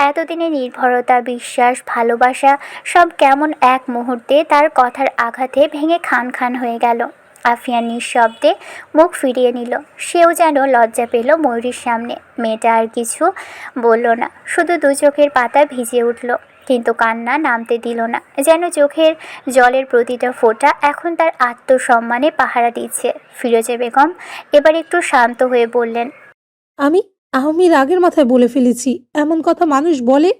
এতদিনে নির্ভরতা, বিশ্বাস, ভালোবাসা সব কেমন এক মুহূর্তে তার কথার আঘাতে ভেঙে খান খান হয়ে গেল। আফিয়া নিঃশব্দে মুখ ফিরিয়ে নিল। সেও যেন লজ্জা পেল ময়ূরীর সামনে। মেয়েটা আর কিছু বলল না, শুধু দু চোখের পাতা ভিজে উঠল, কিন্তু কান্না নামতে দিল না। যেন চোখের জলের প্রতিটা ফোঁটা এখন তার আত্মসম্মানে পাহারা দিচ্ছে। ফিরোজা বেগম এবার একটু শান্ত হয়ে বললেন, আমি আমি রাগের মাথায় বলে ফেলেছি। এমন কথা মানুষ বলে?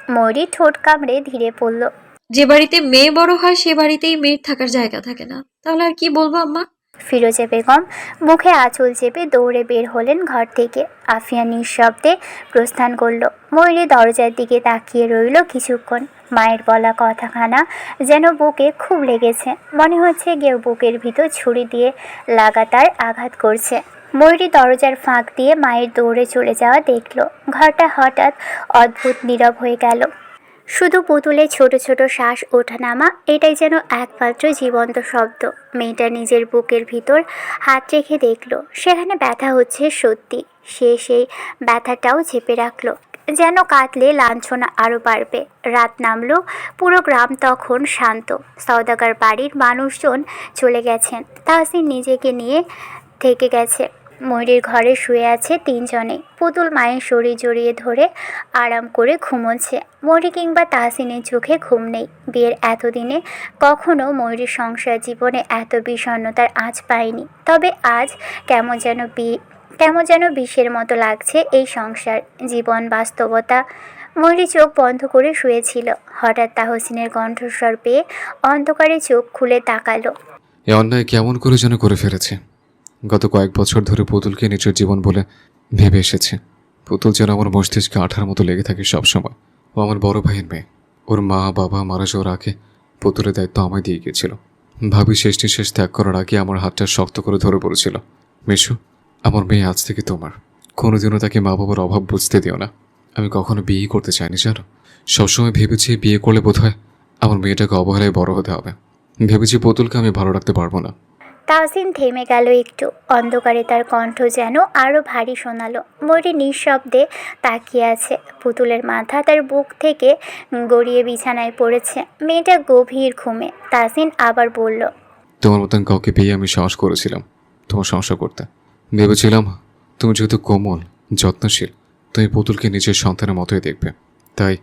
ময়ূরী ঠোঁট কামড়ে ধীরে পড়ল, যে বাড়িতে মেয়ে বড় হয় সে বাড়িতেই মেয়ের থাকার জায়গা থাকে না, তাহলে আর কি বলবো আম্মা? ফিরোজা বেগম মুখে আঁচল চেপে দৌড়ে বের হলেন ঘর থেকে। আফিয়া নিঃশব্দে প্রস্থান করল। ময়ূরী দরজার দিকে তাকিয়ে রইল কিছুক্ষণ। মায়ের বলা কথাখানা যেন বুকে খুব লেগেছে। মনে হচ্ছে কেউ বুকের ভিতর ছুরি দিয়ে লাগাতার আঘাত করছে। ময়ূরী দরজার ফাঁক দিয়ে মায়ের দৌড়ে চলে যাওয়া দেখল। ঘরটা হঠাৎ অদ্ভুত নীরব হয়ে গেল। শুধু পুতুলের ছোট ছোট শ্বাস ওঠানামা, এটাই যেন একমাত্র জীবন্ত শব্দ। মেয়েটা নিজের বুকের ভিতর হাত রেখে দেখল, সেখানে ব্যথা হচ্ছে সত্যি। সে সেই ব্যথাটাও চেপে রাখল, যেন কাটলে লাঞ্ছনা আরও বাড়বে। রাত নামলো। পুরো গ্রাম তখন শান্ত। সওদাগর বাড়ির মানুষজন চলে গেছেন। তাহসিন নিজেকে নিয়ে থেকে গেছে। ময়ূরীর ঘরে শুয়ে আছে তিনজনে। পুতুল মায়ের শরীর জড়িয়ে ধরে আরাম করে ঘুমোচ্ছে। ময়ূরী কিংবা তাহসিনের চোখে ঘুম নেই। বিয়ের এতদিনে কখনো ময়ূরীর সংসার জীবনে এত বিষণ্ণতার আঁচ পায়নি। তবে আজ কেমন যেন বিষের মতো লাগছে এই সংসার, জীবন, বাস্তবতা। ময়ূরী চোখ বন্ধ করে শুয়েছিল। হঠাৎ তাহসিনের কণ্ঠস্বর পেয়ে অন্ধকারে চোখ খুলে তাকালো। এ অন্যায় কেমন করে যেন করে ফেলেছে। গত কয়েক বছর ধরে পুতুলকে নিজের জীবন বলে ভেবে এসেছে। পুতুল যেন আমার মস্তিষ্কে আঠার মতো লেগে থাকে সবসময়। ও আমার বড় ভাইয়ের মেয়ে। ওর মা বাবা মারা যাওয়ার আগে পুতুলের দায়িত্ব আমায় দিয়ে গিয়েছিল। ভাবি শেষ নিঃশ্বাস ত্যাগ করার আগে আমার হাতটা শক্ত করে ধরে পড়েছিল। মিশু, আমার মেয়ে আজ থেকে তোমার। কোনোদিনও তাকে মা বাবার অভাব বুঝতে দিও না। আমি কখনো বিয়ে করতে চাইনি জানো। সবসময় ভেবেছি বিয়ে করলে বোধহয় আমার মেয়েটাকে অবহেলায় বড় হতে হবে। ভেবেছি পুতুলকে আমি ভালো রাখতে পারবো না। তাহসিন থেমে গেল একটু। অন্ধকারে তার কণ্ঠ যেন আরও ভারী শোনালো। ময়ূরী নিঃশব্দে তাকিয়ে আছে। পুতুলের মাথা তার বুক থেকে গড়িয়ে বিছানায় পড়েছে। মেয়েটা গভীর ঘুমে। তাহসিন আবার বলল, তোমার মতন কাউকে পেয়ে আমি সাহস করেছিলাম তোমার সংসার করতে। ভেবেছিলাম তুমি যেহেতু কোমল, যত্নশীল, তুমি পুতুলকে নিজের সন্তানের মতোই দেখবে। তাই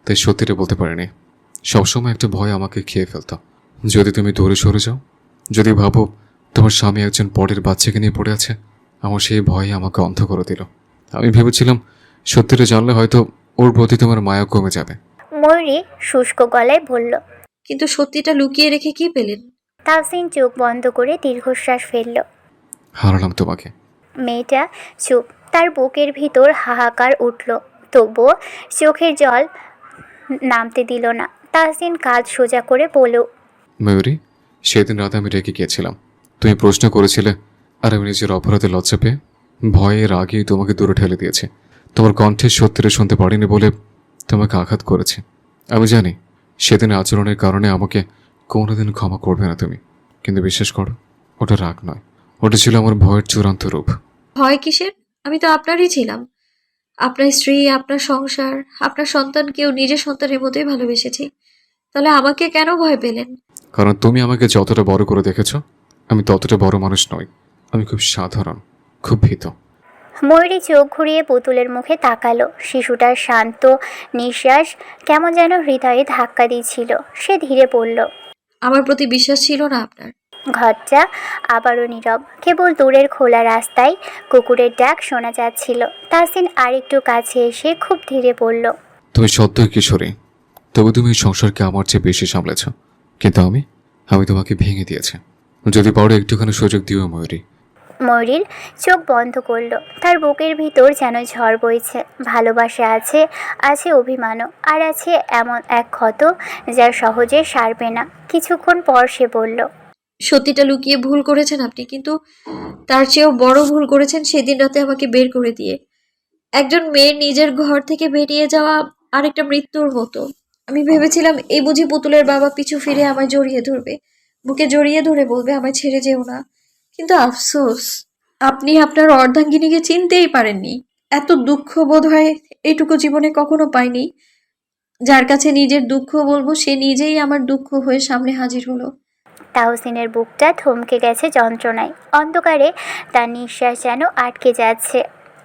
তাই সত্যিটা বলতে পারিনি। সবসময় একটা ভয় আমাকে খেয়ে ফেলতো। যদি তুমি দূরে সরে যাও, যদি ভাবো তোমার স্বামী একজন পরের বাচ্চাকে নিয়ে পড়ে আছে, আমার সেই ভয়ে আমাকে অন্ধ করে দিল। আমি ভেবেছিলাম সত্যিটা জানলে হয়তো ওর প্রতি তোমার মায়া কমে যাবে। ময়ূরী শুষ্ক গলায় বলল। কিন্তু সত্যিটা লুকিয়ে রেখে কি পেলেন? তাহসিন চোখ বন্ধ করে দীর্ঘশ্বাস ফেলল। হারালাম তোমাকে। মেয়েটা চুপ। তার বুকের ভিতর হাহাকার উঠল, তবুও চোখের জল নামতে দিল না। তাহসিন কাঁধ সোজা করে বলল, ময়ূরী, সেদিন রাতে আমি রেগে গিয়েছিলাম। তুমি প্রশ্ন করেছিলে, আর আমি নিজের অপরাধে লজ্জা পেয়ে ভয়ে রাগেই তোমাকে দূরে ঠেলে দিয়েছি। তোমার কণ্ঠে সত্যিটা শুনতে পারিনি বলে তোমাকে আঘাত করেছে। আমি জানি সেদিনের আচরণের কারণে আমাকে কোনোদিন ক্ষমা করবে না তুমি, কিন্তু বিশ্বাস করো, ওটা রাগ নয়, ওটা ছিল আমার ভয়ের চূড়ান্ত রূপ। ভয় কিসের? আমি তো আপনারই ছিলাম। আপনার স্ত্রী, আপনার সংসার, আপনার সন্তানকেও নিজের সন্তানের মতোই ভালোবেসেছি। তাহলে আমাকে কেন ভয় পেলেন? কারণ তুমি আমাকে যতটা বড় করে দেখেছ, আমি ততটা বড় মানুষ নই। আমি খুব সাধারণ, খুব ভীত। ময়ূরী চোখ ঘুরিয়ে পুতুলের মুখে তাকালো। শিশুটার শান্ত নিঃশ্বাস কেমন যেন হৃদয়ে ধাক্কা দিচ্ছিল। সে ধীরে বলল, আমার প্রতি বিশ্বাস ছিল না আপনার। ঘরটা আবারও নীরব, কেবল দূরের খোলা রাস্তায় কুকুরের ডাক শোনা যাচ্ছিল। তাহসিন আরেকটু কাছে এসে খুব ধীরে বলল, তুমি সত্যই কিশোরী, তবে তুমি এই সংসারকে আমার চেয়ে বেশি সামলেছ, কিন্তু আমি তোমাকে ভেঙে দিয়েছি। যদি পারো একটুখানি সুযোগ দিও ময়ূরী। ময়ূরীর চোখ বন্ধ করলো। তার বুকের ভিতর যেন ঝড় বইছে। ভালোবাসা আছে, আছে অভিমানও, আর আছে এমন এক ক্ষত যা সহজে সারবে না। কিছুক্ষণ পর সে বলল, সত্যিটা লুকিয়ে ভুল করেছেন আপনি, কিন্তু তার চেয়েও বড় ভুল করেছেন সেদিন রাতে আমাকে বের করে দিয়ে। একজন মেয়ের নিজের ঘর থেকে বেরিয়ে যাওয়া আরেকটা মৃত্যুর মতো। আমি ভেবেছিলাম এই বুঝি পুতুলের বাবা পিছু ফিরে আমায় জড়িয়ে ধরবে, বুকে জড়িয়ে ধরে বলবে আমায় ছেড়ে যেও না। কিন্তু আফসোস, আপনি আপনার অর্ধাঙ্গিনীকে চিনতেই পারেননি। এত দুঃখ বোধ হয় এইটুকু জীবনে কখনো পাইনি। যার কাছে নিজের দুঃখ বলবো সে নিজেই আমার দুঃখ হয়ে সামনে হাজির হলো। তাহসিনের বুকটা থমকে গেছে যন্ত্রণায়। অন্ধকারে তার নিঃশ্বাস যেন আটকে যাচ্ছে।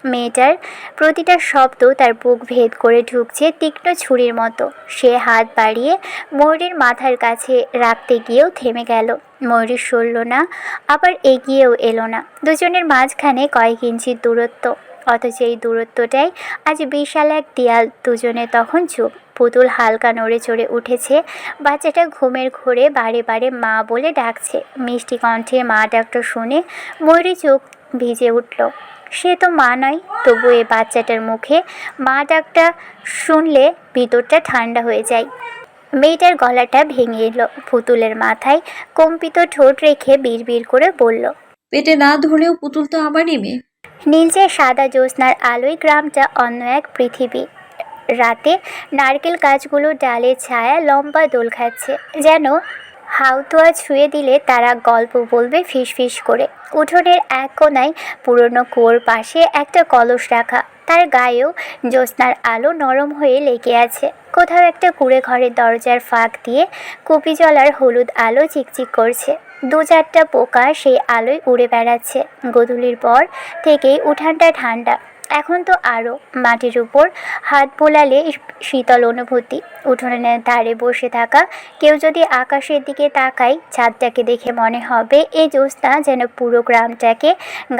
মেয়েটার প্রতিটা শব্দ তার বুক ভেদ করে ঢুকছে তীক্ষ্ণ ছুরির মতো। সে হাত বাড়িয়ে ময়ূরীর মাথার কাছে রাখতে গিয়েও থেমে গেল। ময়ূরী সরল না, আবার এগিয়েও এলো না। দুজনের মাঝখানে কয়েক ইঞ্চির দূরত্ব, অথচ এই দূরত্বটাই আজ বিশাল এক দেয়াল। দুজনে তখন চুপ। পুতুল হালকা নড়ে চড়ে উঠেছে। বাচ্চাটা ঘুমের ঘোরে বারে বারে মা বলে ডাকছে। মিষ্টি কণ্ঠে মা ডাকটা শুনে ময়ূরী চোখ ভিজে উঠল। সে তো মা নয়, তবু এ বাচ্চাটার মুখে মা ডাকটা শুনলে ভিতরটা ঠান্ডা হয়ে যায়। মেয়েটার গলাটা ভেঙে এলো। পুতুলের মাথায় কম্পিত ঠোঁট রেখে বিড়বিড় করে বলল, পেটে না ধরলেও পুতুল তো আমারই মেয়ে। নীলচে সাদা জ্যোৎস্নার আলোয় গ্রামটা অন্য এক পৃথিবী। রাতে নারকেল গাছগুলো ডালে ছায়া লম্বা দোল খাচ্ছে, যেন হাউতোয়া ছুঁয়ে দিলে তারা গল্প বলবে ফিসফিস করে। উঠোনের এক কোনায় পুরনো কুয়োর পাশে একটা কলস রাখা, তার গায়েও জ্যোৎস্নার আলো নরম হয়ে লেগে আছে। কোথাও একটা কুঁড়ে ঘরের দরজার ফাঁক দিয়ে কুপি জলার হলুদ আলো চিকচিক করছে। দু চারটা পোকা সেই আলোয় উড়ে বেড়াচ্ছে। গোধূলির পর থেকেই উঠানটা ঠান্ডা, এখন তো আরও। মাটির উপর হাত বোলালে শীতল অনুভূতি। উঠোনের ধারে বসে থাকা কেউ যদি আকাশের দিকে তাকায়, চাঁদটাকে দেখে মনে হবে এই জ্যোৎস্না যেন পুরো গ্রামটাকে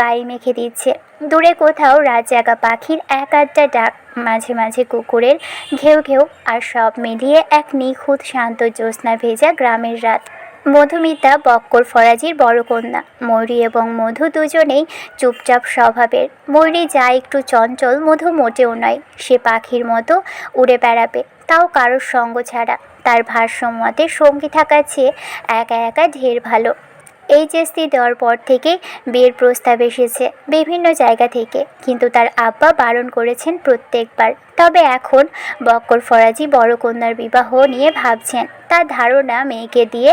গায়ে মেখে দিচ্ছে। দূরে কোথাও রাত জাগা পাখির এক আধটা ডাক, মাঝে মাঝে কুকুরের ঘেউ ঘেউ, আর সব মিলিয়ে এক নিখুঁত শান্ত জ্যোৎস্না ভেজা গ্রামের রাত। মধুমিতা বক্কর ফরাজির বড় কন্যা। ময়ূরী এবং মধু দুজনেই চুপচাপ স্বভাবের। ময়ূরী যা একটু চঞ্চল, মধু মোটেও নয়। সে পাখির মতো উড়ে বেড়াবে, তাও কারোর সঙ্গ ছাড়া। তার ভাষ্য মতে সঙ্গী থাকার চেয়ে একা একা ঢের ভালো। এইচএসসি দেওয়ার পর থেকে বিয়ের প্রস্তাব এসেছে বিভিন্ন জায়গা থেকে, কিন্তু তার আব্বা বারণ করেছেন প্রত্যেকবার। তবে এখন বক্কর ফরাজি বড় কন্যার বিবাহ নিয়ে ভাবছেন। তার ধারণা মেয়েকে দিয়ে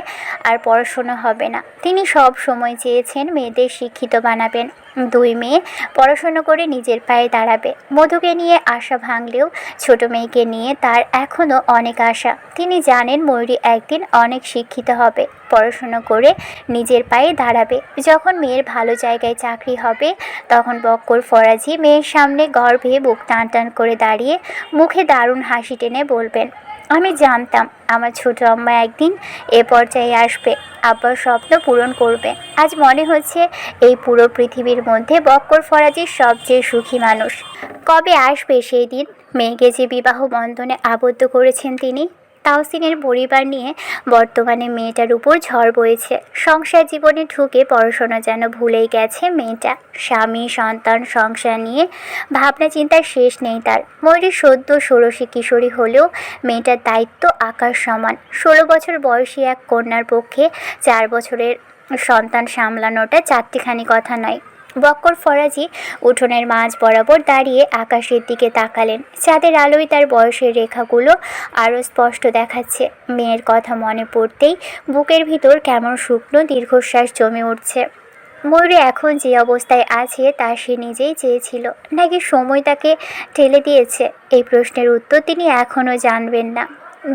আর পড়াশোনা হবে না। তিনি সব সময় চেয়েছেন মেয়েদের শিক্ষিত বানাবেন, দুই মেয়ে পড়াশোনা করে নিজের পায়ে দাঁড়াবে। মধুকে নিয়ে আশা ভাঙলেও ছোট মেয়েকে নিয়ে তার এখনও অনেক আশা। তিনি জানেন ময়ূরী একদিন অনেক শিক্ষিত হবে, পড়াশোনা করে নিজের পায়ে দাঁড়াবে। যখন মেয়ের ভালো জায়গায় চাকরি হবে, তখন বক্কর ফরাজি মেয়ের সামনে গর্ভে বুক টান টান করে দাঁড়িয়ে মুখে দারুণ হাসি টেনে বলবেন, আমি জানতাম আমার ছোট আম্মা একদিন এ পর্যায়ে আসবে, আব্বার স্বপ্ন পূরণ করবে। আজ মনে হচ্ছে এই পুরো পৃথিবীর মধ্যে বক্কর ফরাজি সবচেয়ে সুখী মানুষ। কবে আসবে সেই দিন? মেয়েকে যে বিবাহ বন্ধনে আবদ্ধ করেছেন তিনি। তাহসিনের পরিবার নিয়ে বর্তমানে মেয়েটার উপর ঝড় বয়েছে। সংসার জীবনে ঢুকে পড়াশোনা যেন ভুলেই গেছে মেয়েটা। স্বামী, সন্তান, সংসার নিয়ে ভাবনা চিন্তার শেষ নেই তার। ময়ূরী সদ্য ষোড়শী কিশোরী হলেও মেয়েটার দায়িত্ব আকাশ সমান। 16 বছর বয়সী এক কন্যার পক্ষে 4 বছরের সন্তান সামলানোটা চারটিখানি কথা নয়। বক্কর ফরাজি উঠোনের মাঝ বরাবর দাঁড়িয়ে আকাশের দিকে তাকালেন। চাঁদের আলোয় তার বয়সের রেখাগুলো আরও স্পষ্ট দেখাচ্ছে। মেয়ের কথা মনে পড়তেই বুকের ভিতর কেমন শুকনো দীর্ঘশ্বাস জমে উঠছে। ময়ূরী এখন যে অবস্থায় আছে তা সে নিজেই চেয়েছিল, নাকি সময় তাকে ঠেলে দিয়েছে? এই প্রশ্নের উত্তর তিনি এখনও জানবেন না।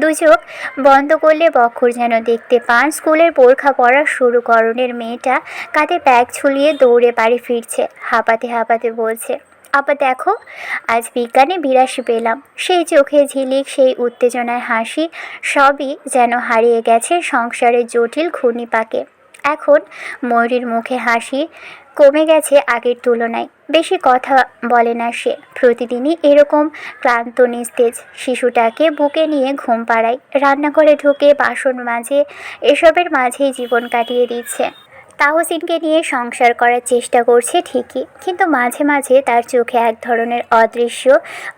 দু চোখ বন্ধ করলে বক্কর যেন দেখতে পান স্কুলের বোরখা পরা শুরু করণের মেয়েটা কাঁধে ব্যাগ ঝুলিয়ে দৌড়ে বাড়ি ফিরছে। হাঁপাতে হাঁপাতে বলছে, আবার দেখো, আজ বিজ্ঞানে 82 পেলাম। সেই চোখে ঝিলিক, সেই উত্তেজনার হাসি, সবই যেন হারিয়ে গেছে সংসারের জটিল ঘূর্ণিপাকে। এখন ময়ূরীর মুখে হাসি কমে গেছে আগের তুলনায়। বেশি কথা বলে না সে। প্রতিদিনই এরকম ক্লান্ত নিস্তেজ শিশুটাকে বুকে নিয়ে ঘুম পাড়ায়, রান্নাঘরে ঢুকে বাসন মাজে, এসবের মাঝেই জীবন কাটিয়ে দিচ্ছে। তাহসিনকে নিয়ে সংসার করার চেষ্টা করছে ঠিকই, কিন্তু মাঝে মাঝে তার চোখে এক ধরনের অদৃশ্য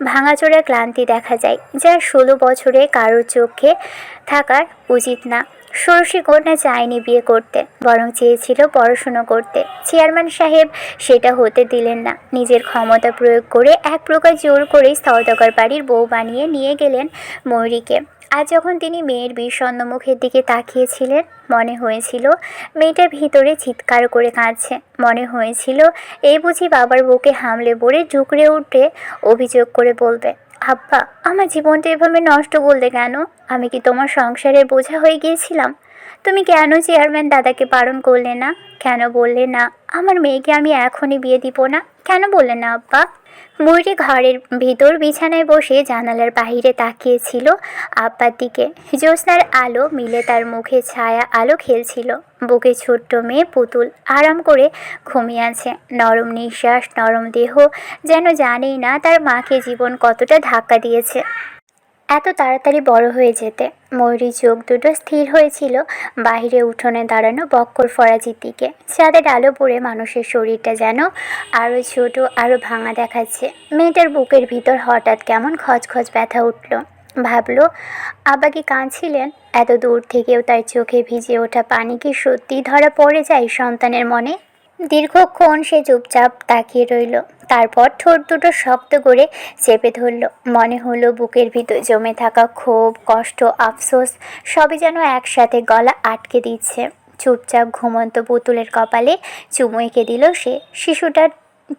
ভাঙাচোরা ক্লান্তি দেখা যায়, যা 16 বছরে কারোর চোখে থাকার উচিত না। ষোড়শী কন্যা চায়নি বিয়ে করতে, বরং চেয়েছিল পড়াশুনো করতে। চেয়ারম্যান সাহেব সেটা হতে দিলেন না। নিজের ক্ষমতা প্রয়োগ করে এক প্রকার জোর করেই সওদাগর বাড়ির বউ বানিয়ে নিয়ে গেলেন ময়ূরীকে। আজ যখন তিনি মেয়ের বিষণ্ণ মুখের দিকে তাকিয়েছিলেন, মনে হয়েছিল মেয়েটার ভিতরে চিৎকার করে কাঁদছে। মনে হয়েছিল এই বুঝি বাবার বুকে হামলে পড়ে ডুকরে উঠে অভিযোগ করে বলবে, আব্বা, আমার জীবনটা এভাবে নষ্ট করলে কেন? আমি কি তোমার সংসারের বোঝা হয়ে গিয়েছিলাম? তুমি কেন চেয়ারম্যান দাদাকে বারণ করলে না? কেন বললে না আমার মেয়েকে আমি এখনই বিয়ে দিব না? কেন বললে না আব্বা? ময়ূরী ঘরের ভিতর বিছানায় বসে জানালার বাহিরে তাকিয়েছিল আব্বার দিকে। জ্যোৎস্নার আলো মিলে তার মুখে ছায়া আলো খেলছিল। বুকে ছোট্ট মেয়ে পুতুল আরাম করে ঘুমিয়ে আছে। নরম নিঃশ্বাস, নরম দেহ, যেন জানেই না তার মাকে জীবন কতটা ধাক্কা দিয়েছে এত তাড়াতাড়ি বড় হয়ে যেতে। ময়ূরীর চোখ দুটো স্থির হয়েছিল বাহিরে উঠোনে দাঁড়ানো বক্কর ফরাজির দিকে। চাঁদের আলো পড়ে মানুষের শরীরটা যেন আরও ছোট, আরও ভাঙা দেখাচ্ছে। মেয়েটার বুকের ভিতর হঠাৎ কেমন খচখচ ব্যথা উঠল। ভাবলো, আব্বা কি কাঁদছিলেন? এত দূর থেকেও তার চোখে ভিজে ওঠা পানি কি সত্যি ধরা পড়ে যায় সন্তানের মনে? দীর্ঘক্ষণ সে চুপচাপ তাকিয়ে রইল। তারপর ঠোঁট দুটো শক্ত করে চেপে ধরল। মনে হলো বুকের ভিতর জমে থাকা ক্ষোভ, কষ্ট, আফসোস সবই যেন একসাথে গলা আটকে দিচ্ছে। চুপচাপ ঘুমন্ত পুতুলের কপালে চুমু এঁকে দিল সে। শিশুটার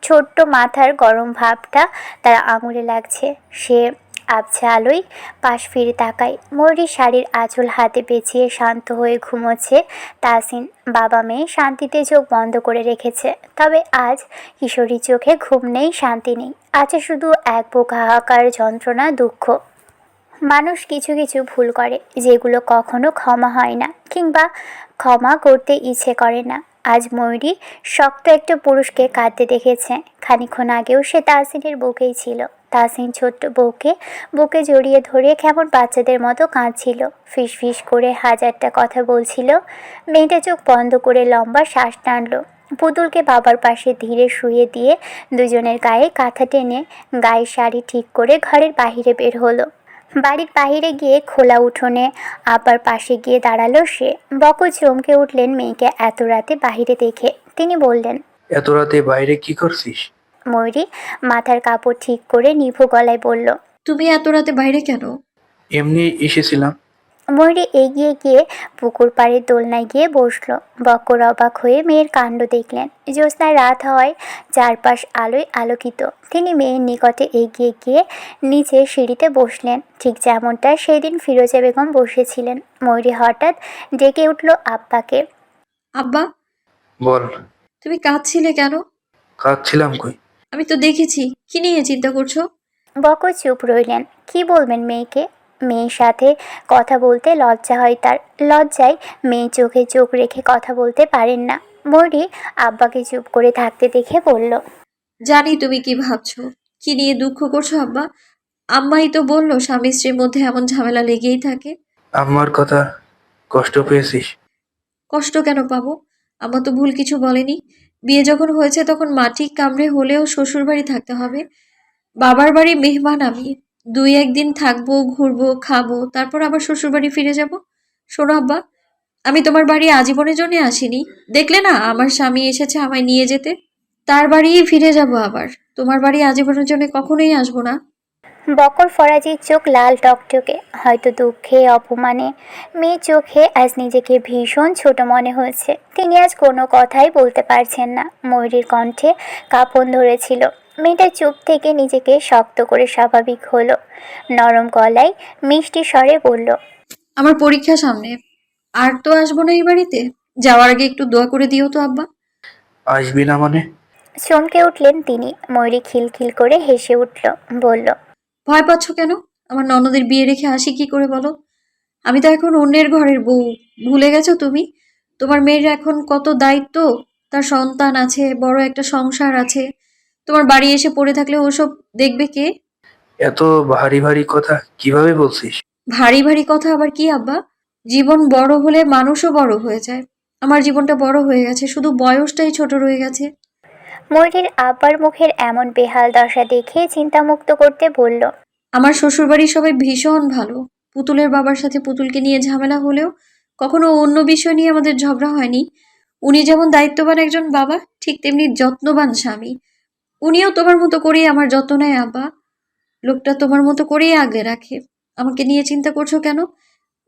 ছোট্ট মাথার গরম ভাবটা তার আঙুলে লাগছে। সে আবছা আলোয় পাশ ফিরে তাকায়। ময়ূরীর শাড়ির আঁচল হাতে পেঁচিয়ে শান্ত হয়ে ঘুমোচ্ছে তাহসিন। বাবা মেয়ে শান্তিতে চোখ বন্ধ করে রেখেছে। তবে আজ কিশোরীর চোখে ঘুম নেই, শান্তি নেই। আছে শুধু এক বুক হাহাকার, যন্ত্রণা, দুঃখ। মানুষ কিছু কিছু ভুল করে যেগুলো কখনো ক্ষমা হয় না, কিংবা ক্ষমা করতে ইচ্ছে করে না। আজ ময়ূরী শক্ত একটা পুরুষকে কাঁদতে দেখেছে। খানিকক্ষণ আগেও সে তাহসিনের বুকেই ছিল। তাহসিন ছোট্ট বউকে বুকে জড়িয়ে ধরে কেমন বাচ্চাদের মতো কাঁদছিল, ফিস ফিস করে হাজারটা কথা বলছিল। মেয়েটা চোখ বন্ধ করে লম্বা শ্বাস টানল। পুতুলকে বাবার পাশে ধীরে শুয়ে দিয়ে দুজনের গায়ে কাঁথা টেনে গায়ের শাড়ি ঠিক করে ঘরের বাহিরে বের হলো। বাড়ির বাহিরে গিয়ে খোলা উঠোনে আবার পাশে গিয়ে দাঁড়ালো সে। বকো চমকে উঠলেন মেয়েকে এত রাতে বাহিরে দেখে। তিনি বললেন, এত রাতে বাইরে কি করছিস? ময়ূরী মাথার কাপড় ঠিক করে নিভু গলায় বলল, তুমি এত রাতে বাইরে কেন? এমনি এসেছিলাম। ময়ূরী এগিয়ে গিয়ে পুকুর পাড়ের দোলনায় গিয়ে বসলো। বক্কর অবাক হয়ে মেয়ের কাণ্ড দেখলেন। জ্যোৎস্নার রাত হওয়ায় চারপাশ আলোয় আলোকিত। তিনি মেয়ের নিকটে এগিয়ে গিয়ে নিচে সিঁড়িতে বসলেন, ঠিক যেমনটা সেদিন ফিরোজা বেগম বসেছিলেন। ময়ূরী হঠাৎ ডেকে উঠল আব্বাকে। আব্বা, বল। তুমি কাঁদছিলে কেন? কাঁদছিলাম কই? আমি তো দেখেছি। কি নিয়ে চিন্তা করছো? বকর চুপ রইলেন। কি বলবেন মেয়েকে? মেয়ের সাথে কথা বলতে লজ্জা হয় তার। লজ্জায় মেয়ে চোখে চোখ রেখে কথা বলতে পারেন না। ময়ূরী আব্বাকে চুপ করে থাকতে দেখে বলল, জানি তুমি কি ভাবছো, কি নিয়ে দুঃখ করছো আব্বা। আম্মাই তো বললো স্বামী স্ত্রীর মধ্যে এমন ঝামেলা লেগেই থাকে। আমার কথা কষ্ট পেয়েছিস? কষ্ট কেন পাবো? আম্মা তো ভুল কিছু বলেনি। বিয়ে যখন হয়েছে তখন মাটি কামড়ে হলেও শ্বশুর বাড়ি থাকতে হবে। বাবার বাড়ি মেহমান আমি। 2-1 দিন থাকবো, ঘুরবো, খাবো, তারপর আবার শ্বশুর বাড়ি ফিরে যাব। শোনো আব্বা, আমি তোমার বাড়ি আজীবনের জন্য আসিনি। দেখলে না আমার স্বামী এসেছে আমায় নিয়ে যেতে। তার বাড়িই ফিরে যাব আবার। তোমার বাড়ি আজীবনের জন্য কখনোই আসবো না। বকর ফরাজির চোখ লাল টকটকে, হয়তো দুঃখে, অপমানে। মেয়ের চোখে আজ নিজেকে ভীষণ ছোট মনে হয়েছে। তিনি আজ কোনো কথাই বলতে পারছেন না। ময়ূরীর কণ্ঠে কাঁপন ধরেছিল। মেয়েটা চুপ থেকে নিজেকে শক্ত করে স্বাভাবিক হলো। নরম গলায় মিষ্টি স্বরে বলল, আমার পরীক্ষা সামনে, আর তো আসবো না এই বাড়িতে। যাওয়ার আগে একটু দোয়া করে দিও তো আব্বা। আসবি না মানে? চমকে উঠলেন তিনি। ময়ূরী খিলখিল করে হেসে উঠল, বলল, ভয় পাচ্ছ কেন? আমার ননদের বিয়ে রেখে আসি কি করে বলো? আমি তো এখন অন্যের ঘরের বউ। ভুলে গেছো তুমি? তোমার মেয়ের এখন কত দায়িত্ব, তার সন্তান আছে, বড় একটা সংসার আছে। তোমার বাড়ি এসে পড়ে থাকলে ওসব দেখবে কে? এত ভারী ভারী কথা কিভাবে বলছিস? ভারী ভারী কথা আবার কি আব্বা? জীবন বড় হলে মানুষও বড় হয়ে যায়। আমার জীবনটা বড় হয়ে গেছে, শুধু বয়সটাই ছোট রয়ে গেছে। ময়ূরীর আব্বার মুখের এমন বেহাল দশা দেখে চিন্তামুক্ত করতে বলল, আমার শ্বশুরবাড়ির সবাই ভীষণ ভালো। পুতুলের বাবার সাথে পুতুলকে নিয়ে ঝামেলা হলেও কখনো অন্য বিষয় নিয়ে আমাদের ঝগড়া হয়নি। উনি যেমন দায়িত্ববান একজন বাবা, ঠিক তেমনি যত্নবান স্বামী। উনিও তোমার মতো করেই আমার যত্ন নেয় আব্বা। লোকটা তোমার মতো করেই আগলে রাখে। আমাকে নিয়ে চিন্তা করছো কেন?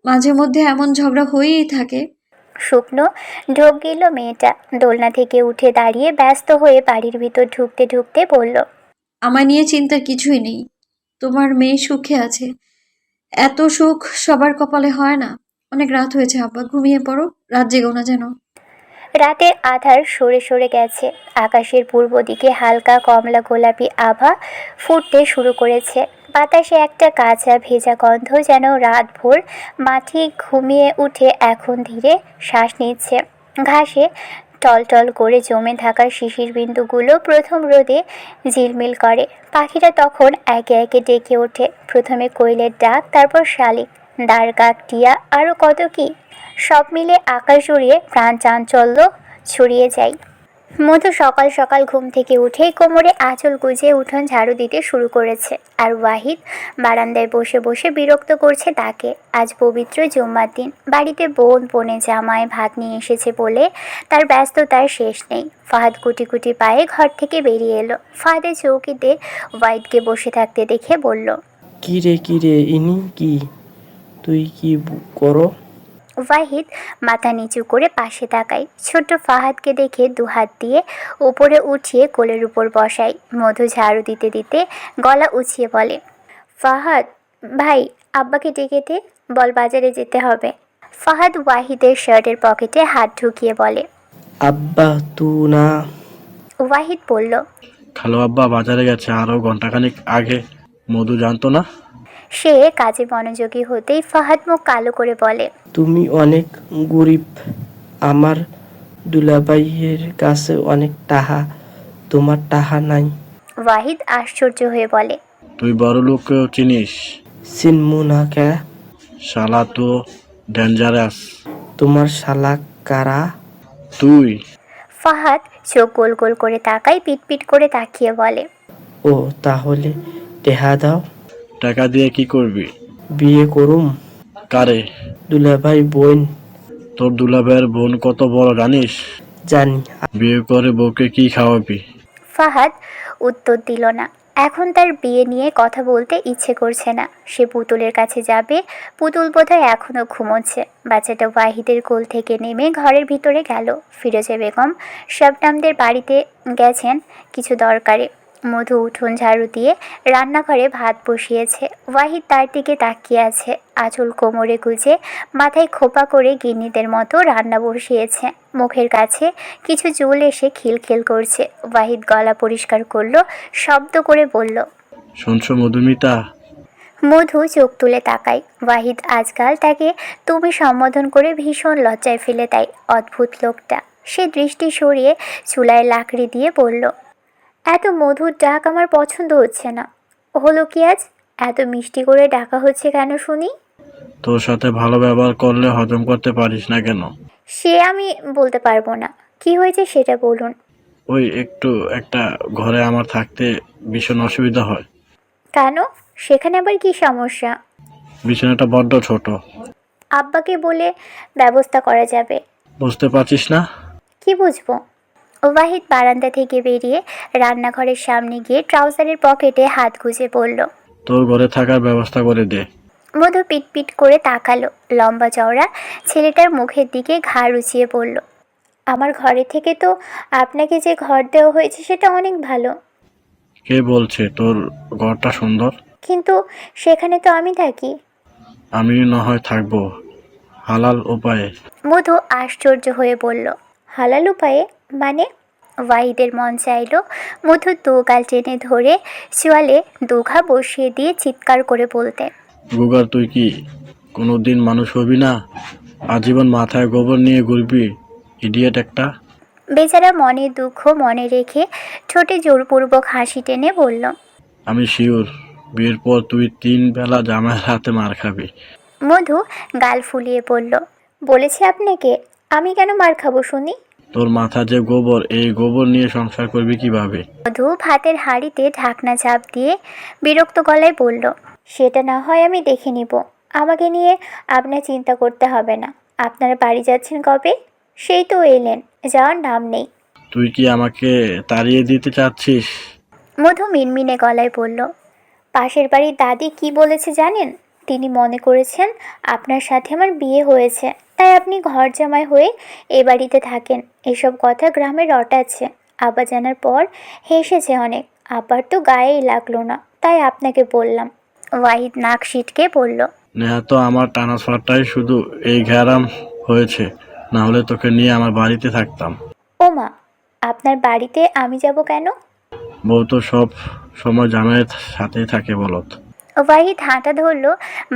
মাঝে মধ্যে এমন ঝগড়া হয়েই থাকে। শুকনো ঢোক গেল মেয়েটা। দোলনা থেকে উঠে দাঁড়িয়ে ব্যস্ত হয়ে বাড়ির ভিতর ঢুকতে ঢুকতে বলল, আমায় নিয়ে চিন্তার কিছুই নেই। তোমার মেয়ে সুখে আছে। এত সুখ সবার কপালে হয় না। অনেক রাত হয়েছে আব্বা, ঘুমিয়ে পড়ো। রাত জেগো না যেন। রাতের আধার সরে সরে গেছে। আকাশের পূর্ব দিকে হালকা কমলা গোলাপি আভা ফুটতে শুরু করেছে। বাতাসে একটা কাঁচা ভেজা গন্ধ, যেন রাতভর মাটি ঘুমিয়ে উঠে এখন ধীরে শ্বাস নিচ্ছে। ঘাসে টলটল করে জমে থাকা শিশির বিন্দুগুলো প্রথম রোদে ঝিলমিল করে। পাখিরা তখন একে একে ডেকে ওঠে। প্রথমে কোয়েলের ডাক, তারপর শালিক, দাঁড়কাক, টিয়া, আরও কত কি। সব মিলে আকাশ জুড়িয়ে প্রাণ চাঞ্চল্য ছড়িয়ে যায়। মধু সকাল সকাল ঘুম থেকে উঠেই কোমরে আঁচল গুজে উঠোন ঝাড়ু দিতে শুরু করেছে। আর ওয়াহিদ বারান্দায় বসে বসে বিরক্ত করছে তাকে। আজ পবিত্র জুম্মার দিন। বাড়িতে বোন বনে জামাই ভাত নিয়ে এসেছে বলে তার ব্যস্ততার শেষ নেই। ফাহাদ কুটি কুটি পায়ে ঘর থেকে বেরিয়ে এলো। ফাহাদের চৌকিতে ওয়াহিদকে বসে থাকতে দেখে বলল, কি রে ইনি কি, তুই কি করো? ওয়াহিদ মাথা নিচু করে পাশে তাকায়। ছোট্ট ফাহাদকে দেখে দুহাত দিয়ে উপরে উঠিয়ে কোলের উপর বসায়। মধু ঝাড়ু দিতে দিতে গলা উঁচিয়ে বলে, ফাহাদ ভাই, আব্বাকে ডেকে দে, বল বাজারে যেতে হবে। ফাহাদ ওয়াহিদের শার্টের পকেটে হাত ঢুকিয়ে বলে, আব্বা তু না। ওয়াহিদ বলল, খালো আব্বা বাজারে গেছে আরো ঘন্টাখানিক আগে, মধু জানতো না? সে কাজে মনোযোগী হতেই ফাহাদ মুখ কালো করে বলে, তুমি অনেক গরিব, আমার দুলাভাইয়ের কাছে অনেক টাহা, তোমার টাহা নাই। ওয়াহিদ আশ্চর্য হয়ে বলে, তুই বড় লোককেও চিনিস? চিনমু না কে, শালা তো ডেঞ্জারাস। তোমার শালা কারা? তুই। ফাহাদ চোখ গোল গোল করে তাকায়, পিটপিট করে তাকিয়ে বলে, ও তাহলে টেহা দাও। টাকা দিয়ে কি করবি? বিয়ে করুম। কারে? দুলাভাই বোন। তোর দুলাভাইয়ের বোন কত বড় জানিস? জানি। বিয়ে করে বউকে কি খাওয়াবি? ফাহাদ উত্তর দিল না। এখন তার বিয়ে নিয়ে কথা বলতে ইচ্ছে করছে না। সে পুতুলের কাছে যাবে। পুতুল বোধহয় এখনও ঘুমোচ্ছে। বাচ্চাটা ওয়াহিদের কোল থেকে নেমে ঘরের ভিতরে গেল। ফিরোজা বেগম শবনামদের বাড়িতে গেছেন কিছু দরকারে। মধু উঠোন ঝাড়ু দিয়ে রান্নাঘরে ভাত বসিয়েছে। ওয়াহিদ তার দিকে তাকিয়ে আছে। আঁচল কোমরে গুজে মাথায় খোপা করে গিন্নিদের মতো রান্না বসিয়েছে। মুখের কাছে কিছু চুল এসে খিলখিল করছে। ওয়াহিদ গলা পরিষ্কার করলো, শব্দ করে বলল, শুনছো মধুমিতা? মধু চোখ তুলে তাকায়। ওয়াহিদ আজকাল তাকে তুমি সম্বোধন করে ভীষণ লজ্জায় ফেলে দেয়। অদ্ভুত লোকটা। সে দৃষ্টি সরিয়ে চুলায় লাকড়ি দিয়ে বলল, এত মধুর ডাক আমার পছন্দ হচ্ছে না। হলো কি আজ? এত মিষ্টি করে ডাকা হচ্ছে কেন শুনি? তোর সাথে ভালো ব্যবহার করলে হজম করতে পারিস না কেন? সে আমি বলতে পারবো না। কি হয়েছে সেটা বলুন। ওই একটু একটা ঘরে আমার থাকতে ভীষণ অসুবিধা হয়। কেন? সেখানে আবার কি সমস্যা? বিছানাটা বড্ড ছোট। আব্বাকে বলে ব্যবস্থা করা যাবে। বুঝতে পারছিস না? কি বুঝবো? ওয়াহিদ বারান্দা থেকে বেরিয়ে রান্নাঘরের সামনে গিয়ে ট্রাউজারের পকেটে হাত গুজে পড়ল, তোর ঘরে থাকার ব্যবস্থা করে দে। মধু পিটপিট করে তাকালো। লম্বা চওড়া ছেলেটার মুখের দিকে ঘাড় উঁচিয়ে পড়ল, আমার ঘরে থেকে তো আপনাকে যে ঘর দেওয়া হয়েছে সেটা অনেক ভালো। কে বলছে তোর ঘরটা সুন্দর? কিন্তু সেখানে তো আমি থাকি। আমি না হয় থাকবো হালাল উপায়ে। মধু আশ্চর্য হয়ে বলল, হালাল উপায়ে মানে? ওয়াহিদের মন চাইল মধুর দু গাল টেনে ধরে চোয়ালে দুঘা বসিয়ে দিয়ে চিৎকার করে বলতে, গুগার তুই কি কোনোদিন মানুষ হবি না? আজীবন মাথায় গোবর নিয়ে ঘুরবি, ইডিয়েট একটা। বেচারা মনের দুঃখ মনে রেখে ঠোঁটে জোরপূর্বক হাসি টেনে বলল, আমি শিওর বিয়ের পর তুই 3 বেলা জামাইয়ের হাতে মার খাবি। মধু গাল ফুলিয়ে বলল, বলেছে আপনাকে আমি কেন মার খাবো শুনি? তোর মাথা যে গোবর, এই গোবর নিয়ে সংসার করবি কিভাবে? মধু ভাতের হাঁড়িতে ঢাকনা চাপ দিয়ে বিরক্ত গলায় বলল, সেটা না হয় আমি দেখে নিব। আমাকে নিয়ে আপনার চিন্তা করতে হবে না। আপনারা বাড়ি যাচ্ছেন কবে? সেই তো এলেন, যাওয়ার নাম নেই। তুই কি আমাকে তাড়িয়ে দিতে চাচ্ছিস? মধু মিনমিনে গলায় বলল, পাশের বাড়ির দাদি কি বলেছে জানেন? তিনি মনে করেছেন আপনার সাথে আমার বিয়ে হয়েছে, তাই আপনি ঘর জামাই হয়ে এ বাড়িতে থাকেন। এসব কথা গ্রামে রটাচ্ছে। আব্বা জানার পর হেসেছে অনেক। আবার তো গায়েই লাগলো না, তাই আপনাকে বললাম। ওয়াহিদ নাক সিটকে বলল, নেহা তো আমার ট্রান্সফারটাই শুধু এই ঘ্যারাম হয়েছে, না হলে তোকে নিয়ে আমার বাড়িতে থাকতাম। ও মা, আপনার বাড়িতে আমি যাব কেন? বউ তো সব সময় জামাইয়ের সাথেই থাকে বলত। ওয়াহিদ হাঁটা ধরল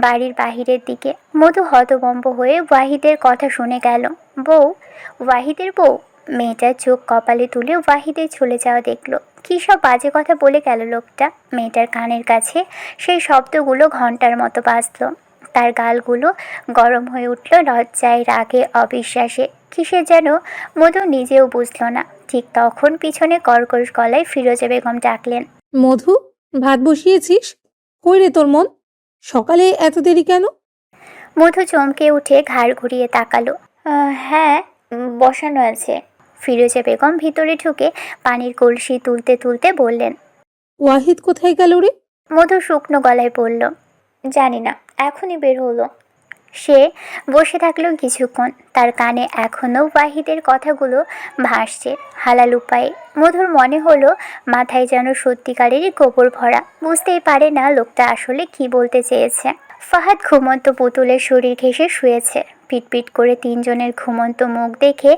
বাড়ির বাহিরের দিকে। মধু হতভম্ব হয়ে ওয়াহিদের কথা শুনে গেল। বউ? ওয়াহিদের বউ? মেয়েটার চোখ কপালে তুলে ওয়াহিদের চলে যাওয়া দেখলো। কী সব বাজে কথা বলে গেল লোকটা। মেয়েটার কানের কাছে সেই শব্দগুলো ঘন্টার মতো বাজল। তার গালগুলো গরম হয়ে উঠল লজ্জায়, রাগে, অবিশ্বাসে। কিসে যেন মধু নিজেও বুঝল না। ঠিক তখন পিছনে কর্কশ গলায় ফিরোজা বেগম ডাকলেন, মধু, ভাত বসিয়েছিস? কই রে তোর মন? সকালে এত দেরি কেন? মধু চমকে উঠে ঘাড় ঘুরিয়ে তাকালো। হ্যাঁ, বসানো আছে। ফিরোজা বেগম ভিতরে ঢুকে পানির কলসি তুলতে তুলতে বললেন। ওয়াহিদ কোথায় গেল রে? মধু শুকনো গলায় বলল, জানি না, এখনই বের হলো। সে বসে থাকলো কিছুক্ষণ। তার কানে এখনও ওয়াহিদের কথাগুলো ভাসছে হালাল উপায়ে। মধুর মনে হলো মাথায় যেন সত্যিকারেরই গোবর ভরা। বুঝতেই পারে না লোকটা আসলে কি বলতে চেয়েছে। ফাহাদ ঘুমন্ত পুতুলের শরীর ঘেঁষে শুয়েছে। পিটপিট করে 3 জনের ঘুমন্ত মুখ দেখে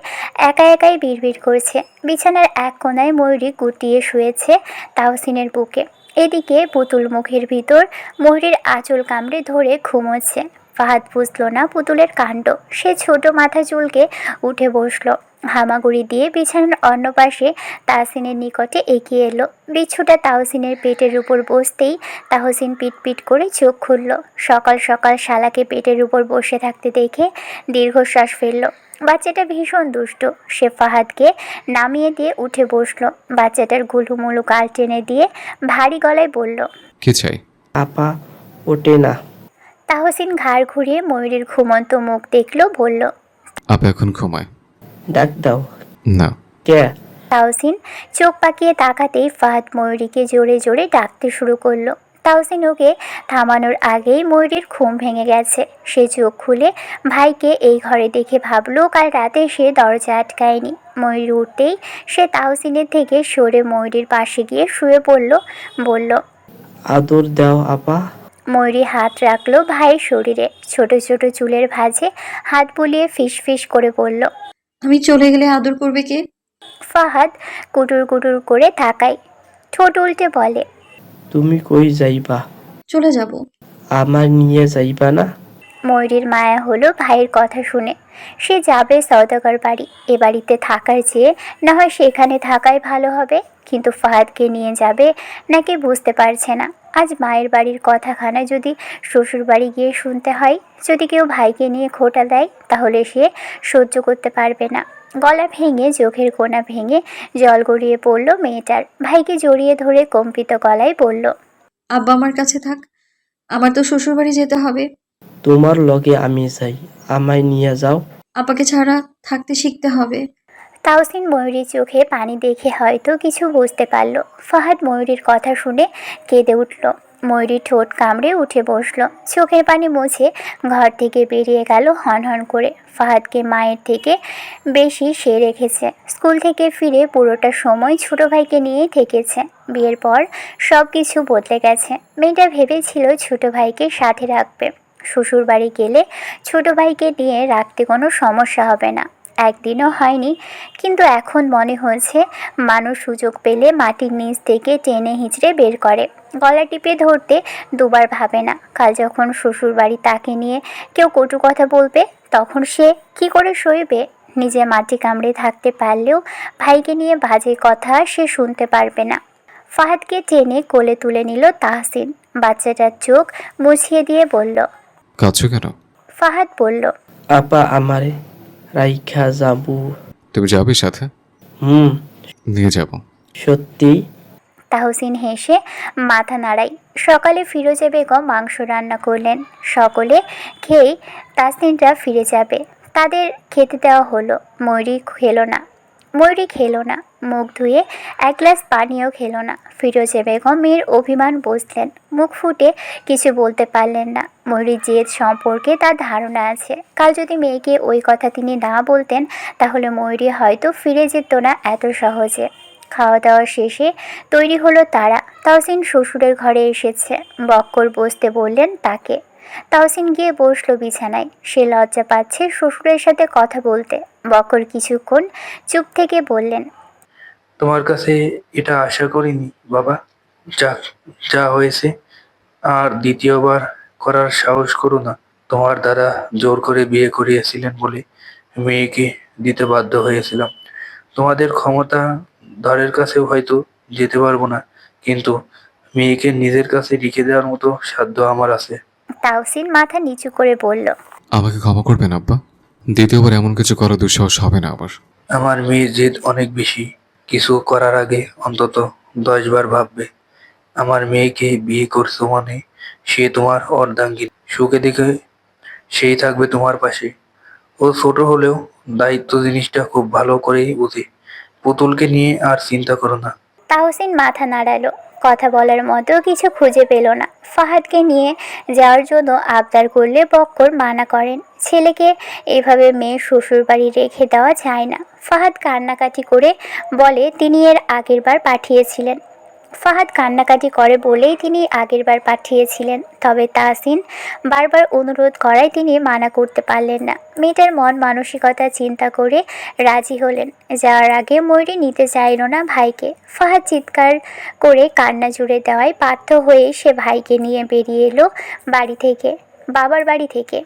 একা একাই বিড়বিড় করছে। বিছানার এক কোণায় ময়ূরী গুটিয়ে শুয়েছে তাহসিনের বুকে। এদিকে পুতুল মুখের ভিতর ময়ূরীর আঁচল কামড়ে ধরে ঘুমোচ্ছে। ফাহাদ বুঝল না পুতুলের কাণ্ড। সে ছোট মাথা চুলকে উঠে বসলো। হামাগুড়ি দিয়ে বিছানার অন্য পাশে তাহসিনের নিকটে এগিয়ে এলো। বিচ্ছুটা তাহসিনের পেটের উপর বসতেই তাহসিন পিটপিট করে চোখ খুলল। সকাল সকাল শালাকে পেটের উপর বসে থাকতে দেখে দীর্ঘশ্বাস ফেলল। বাচ্চাটা ভীষণ দুষ্ট। সে ফাহাদকে নামিয়ে দিয়ে উঠে বসলো। বাচ্চাটার গুলুমুলু গাল টেনে দিয়ে ভারী গলায় বলল, কি চাই? আপা ওঠে না। তাহসিন ঘাড় ঘুরিয়ে ময়ূরীর ঘুমন্ত মুখ দেখলো, বলল, আপা এখন ঘুমায়। ডাক দাও। না। কে? তাহসিন চোখ পাকিয়ে তাকাতেই ফাহাদ ময়ূরীকে জোরে জোরে ডাকতে শুরু করলো। তাহসিন ওকে থামানোর আগেই ময়ূরীর ঘুম ভেঙে গেছে। সে চোখ খুলে ভাইকে এই ঘরে দেখে ভাবলো কাল রাতে সে দরজা আটকায়নি। ময়ূরী উঠতেই সে তাহসিনের থেকে সরে ময়ূরীর পাশে গিয়ে শুয়ে পড়ল। বলল, আদর দাও আপা। ময়ূরী হাত রাখলো ভাইয়ের শরীরে। ছোট ছোট চুলের ভাঁজে হাত বুলিয়ে ফিস ফিস করে বলল, আমি চলে গেলে আদর করবে কে? ফাহাদ কুটুর কুটুর করে তাকায়, ঠোঁট উল্টে বলে, তুমি কই যাইবা? চলে যাব। আমার নিয়ে যাইবা না? ময়ূরীর মায়া হলো ভাইয়ের কথা শুনে। সে যাবে সওদাগর বাড়ি। এ বাড়িতে থাকার চেয়ে না হয় সেখানে থাকাই ভালো হবে। কিন্তু ফাহাদকে নিয়ে যাবে নাকি বুঝতে পারছে না। আজ মায়ের বাড়ির কথাখানা যদি শ্বশুর বাড়ি গিয়ে শুনতে হয়, যদি কেউ ভাইকে নিয়ে খোঁটা দেয়, তাহলে সে সহ্য করতে পারবে না। গলা ভেঙে চোখের কোনা ভেঙে জল গড়িয়ে পড়ল মেয়েটার। ভাইকে জড়িয়ে ধরে কম্পিত গলায় বলল, আব্বা আমার কাছে থাক, আমার তো শ্বশুর বাড়ি যেতে হবে। তোমার লগে আমি যাই, আমায় নিয়ে যাও। আপাকে ছাড়া থাকতে শিখতে হবে। তাহসিন ময়ূরীর চোখে পানি দেখে হয়তো কিছু বুঝতে পারল। ফাহাদ ময়ূরীর কথা শুনে কেঁদে উঠল। ময়ূরী ঠোঁট কামড়ে উঠে বসলো। চোখের পানি মুছে ঘর থেকে বেরিয়ে গেল হনহন করে। ফাহাদকে মায়ের থেকে বেশি সে রেখেছে। স্কুল থেকে ফিরে পুরোটা সময় ছোট ভাইকে নিয়েই থেকেছে। বিয়ের পর সব কিছু বদলে গেছে। মেয়েটা ভেবেছিল ছোট ভাইকে সাথে রাখবে। শ্বশুর বাড়ি গেলে ছোট ভাইকে নিয়ে রাখতে কোনো সমস্যা হবে না। একদিনও হয়নি, কিন্তু এখন মনে হচ্ছে মানুষ সুযোগ পেলে মাটির নিচ থেকে টেনে হিঁচড়ে বের করে। গলা টিপে ধরতে দুবার ভাবে না। কাল যখন শ্বশুরবাড়ি তাকে নিয়ে কেউ কটু কথা বলবে, তখন সে কি করে সইবে? নিজে মাটি কামড়ে থাকতে পারলেও ভাইকে নিয়ে বাজে কথা সে শুনতে পারবে না। ফাহাদকে টেনে কোলে তুলে নিল তাহসিন। বাচ্চাটার চোখ মুছিয়ে দিয়ে বলল। কাঁদছো কেন? ফাহাদ বলল, আপা আমারে রাইখা যাবো? তুমি যাবে সাথে? নিয়ে যাব। সত্যি? তাহসিন হেসে মাথা নাড়াই। সকালে ফিরোজা বেগম মাংস রান্না করলেন। সকলে খেয়েই তাসনিনরা ফিরে যাবে। তাদের খেতে দেওয়া হলো। ময়ূরী খেলো না, মুখ ধুয়ে এক গ্লাস পানিও খেলো না। ফিরোজা বেগম মেয়ের অভিমান বুঝলেন, মুখ ফুটে কিছু বলতে পারলেন না। ময়ূরীর জেদ সম্পর্কে তার ধারণা আছে। কাল যদি মেয়েকে ওই কথা তিনি না বলতেন, তাহলে ময়ূরী হয়তো ফিরে যেত না এত সহজে। খাওয়া দাওয়া শেষে তৈরি হলো তারা। তাহসিন শ্বশুরের ঘরে এসেছে। বক্কর বসতে বললেন তাকে। তাহসিন গিয়ে বসলো বিছানায়। সে লজ্জা পাচ্ছে শ্বশুরের সাথে কথা বলতে। বক্কর কিছুক্ষণ চুপ থেকে বললেন, তোমার কাছে এটা আশা করিনি বাবা। যা যা হয়েছে আর দ্বিতীয়বার করার সাহস করো না। তোমার দাদা জোর করে বিয়ে করিয়েছিলেন বলে মেয়েকে দিতে বাধ্য হয়েছিলাম। তোমাদের ক্ষমতা ধারের কাছেও হয়তো যেতে পারবো না, কিন্তু মেয়েকে নিজের কাছে রেখে দেওয়ার মতো সাধ্য আমার আছে। তাহসিন মাথা নিচু করে বলল, আমাকে ক্ষমা করবেন আব্বা। দ্বিতীয়বার এমন কিছু করার দুঃসাহস হবে না আবার। আমার মেয়ের জেদ অনেক বেশি। কিছু করার আগে অন্তত 10 বার ভাববে। আমার মেয়েকে বিয়ে করছো মানে সে তোমার অর্ধাঙ্গিনী। সুখে দেখে সেই থাকবে তোমার পাশে। ও ছোট হলেও দায়িত্ব জিনিসটা খুব ভালো করেই বোঝে। পুতুলকে নিয়ে আর চিন্তা করো না। তাহসিন মাথা নাড়ালো। কথা বলার মতো কিছু খুঁজে পেল না। ফাহাদকে নিয়ে যাওয়ার জন্য আবদার করলে বক্কর মানা করেন। ছেলেকে এভাবে মেয়ের শ্বশুর বাড়ি রেখে দেওয়া যায় না। ফাহাদ কান্নাকাটি করে বলে তিনি এর আগের বার পাঠিয়েছিলেন। তবে তাহসিন বারবার অনুরোধ করায় তিনি মানা করতে পারলেন না। মেয়েটার মন মানসিকতা চিন্তা করে রাজি হলেন। যাওয়ার আগে ময়ূরী নিতে চাইল না ভাইকে। ফাহাদ চিৎকার করে কান্না জুড়ে দেওয়ায় বাধ্য হয়ে সে ভাইকে নিয়ে বেরিয়ে এলো বাবার বাড়ি থেকে।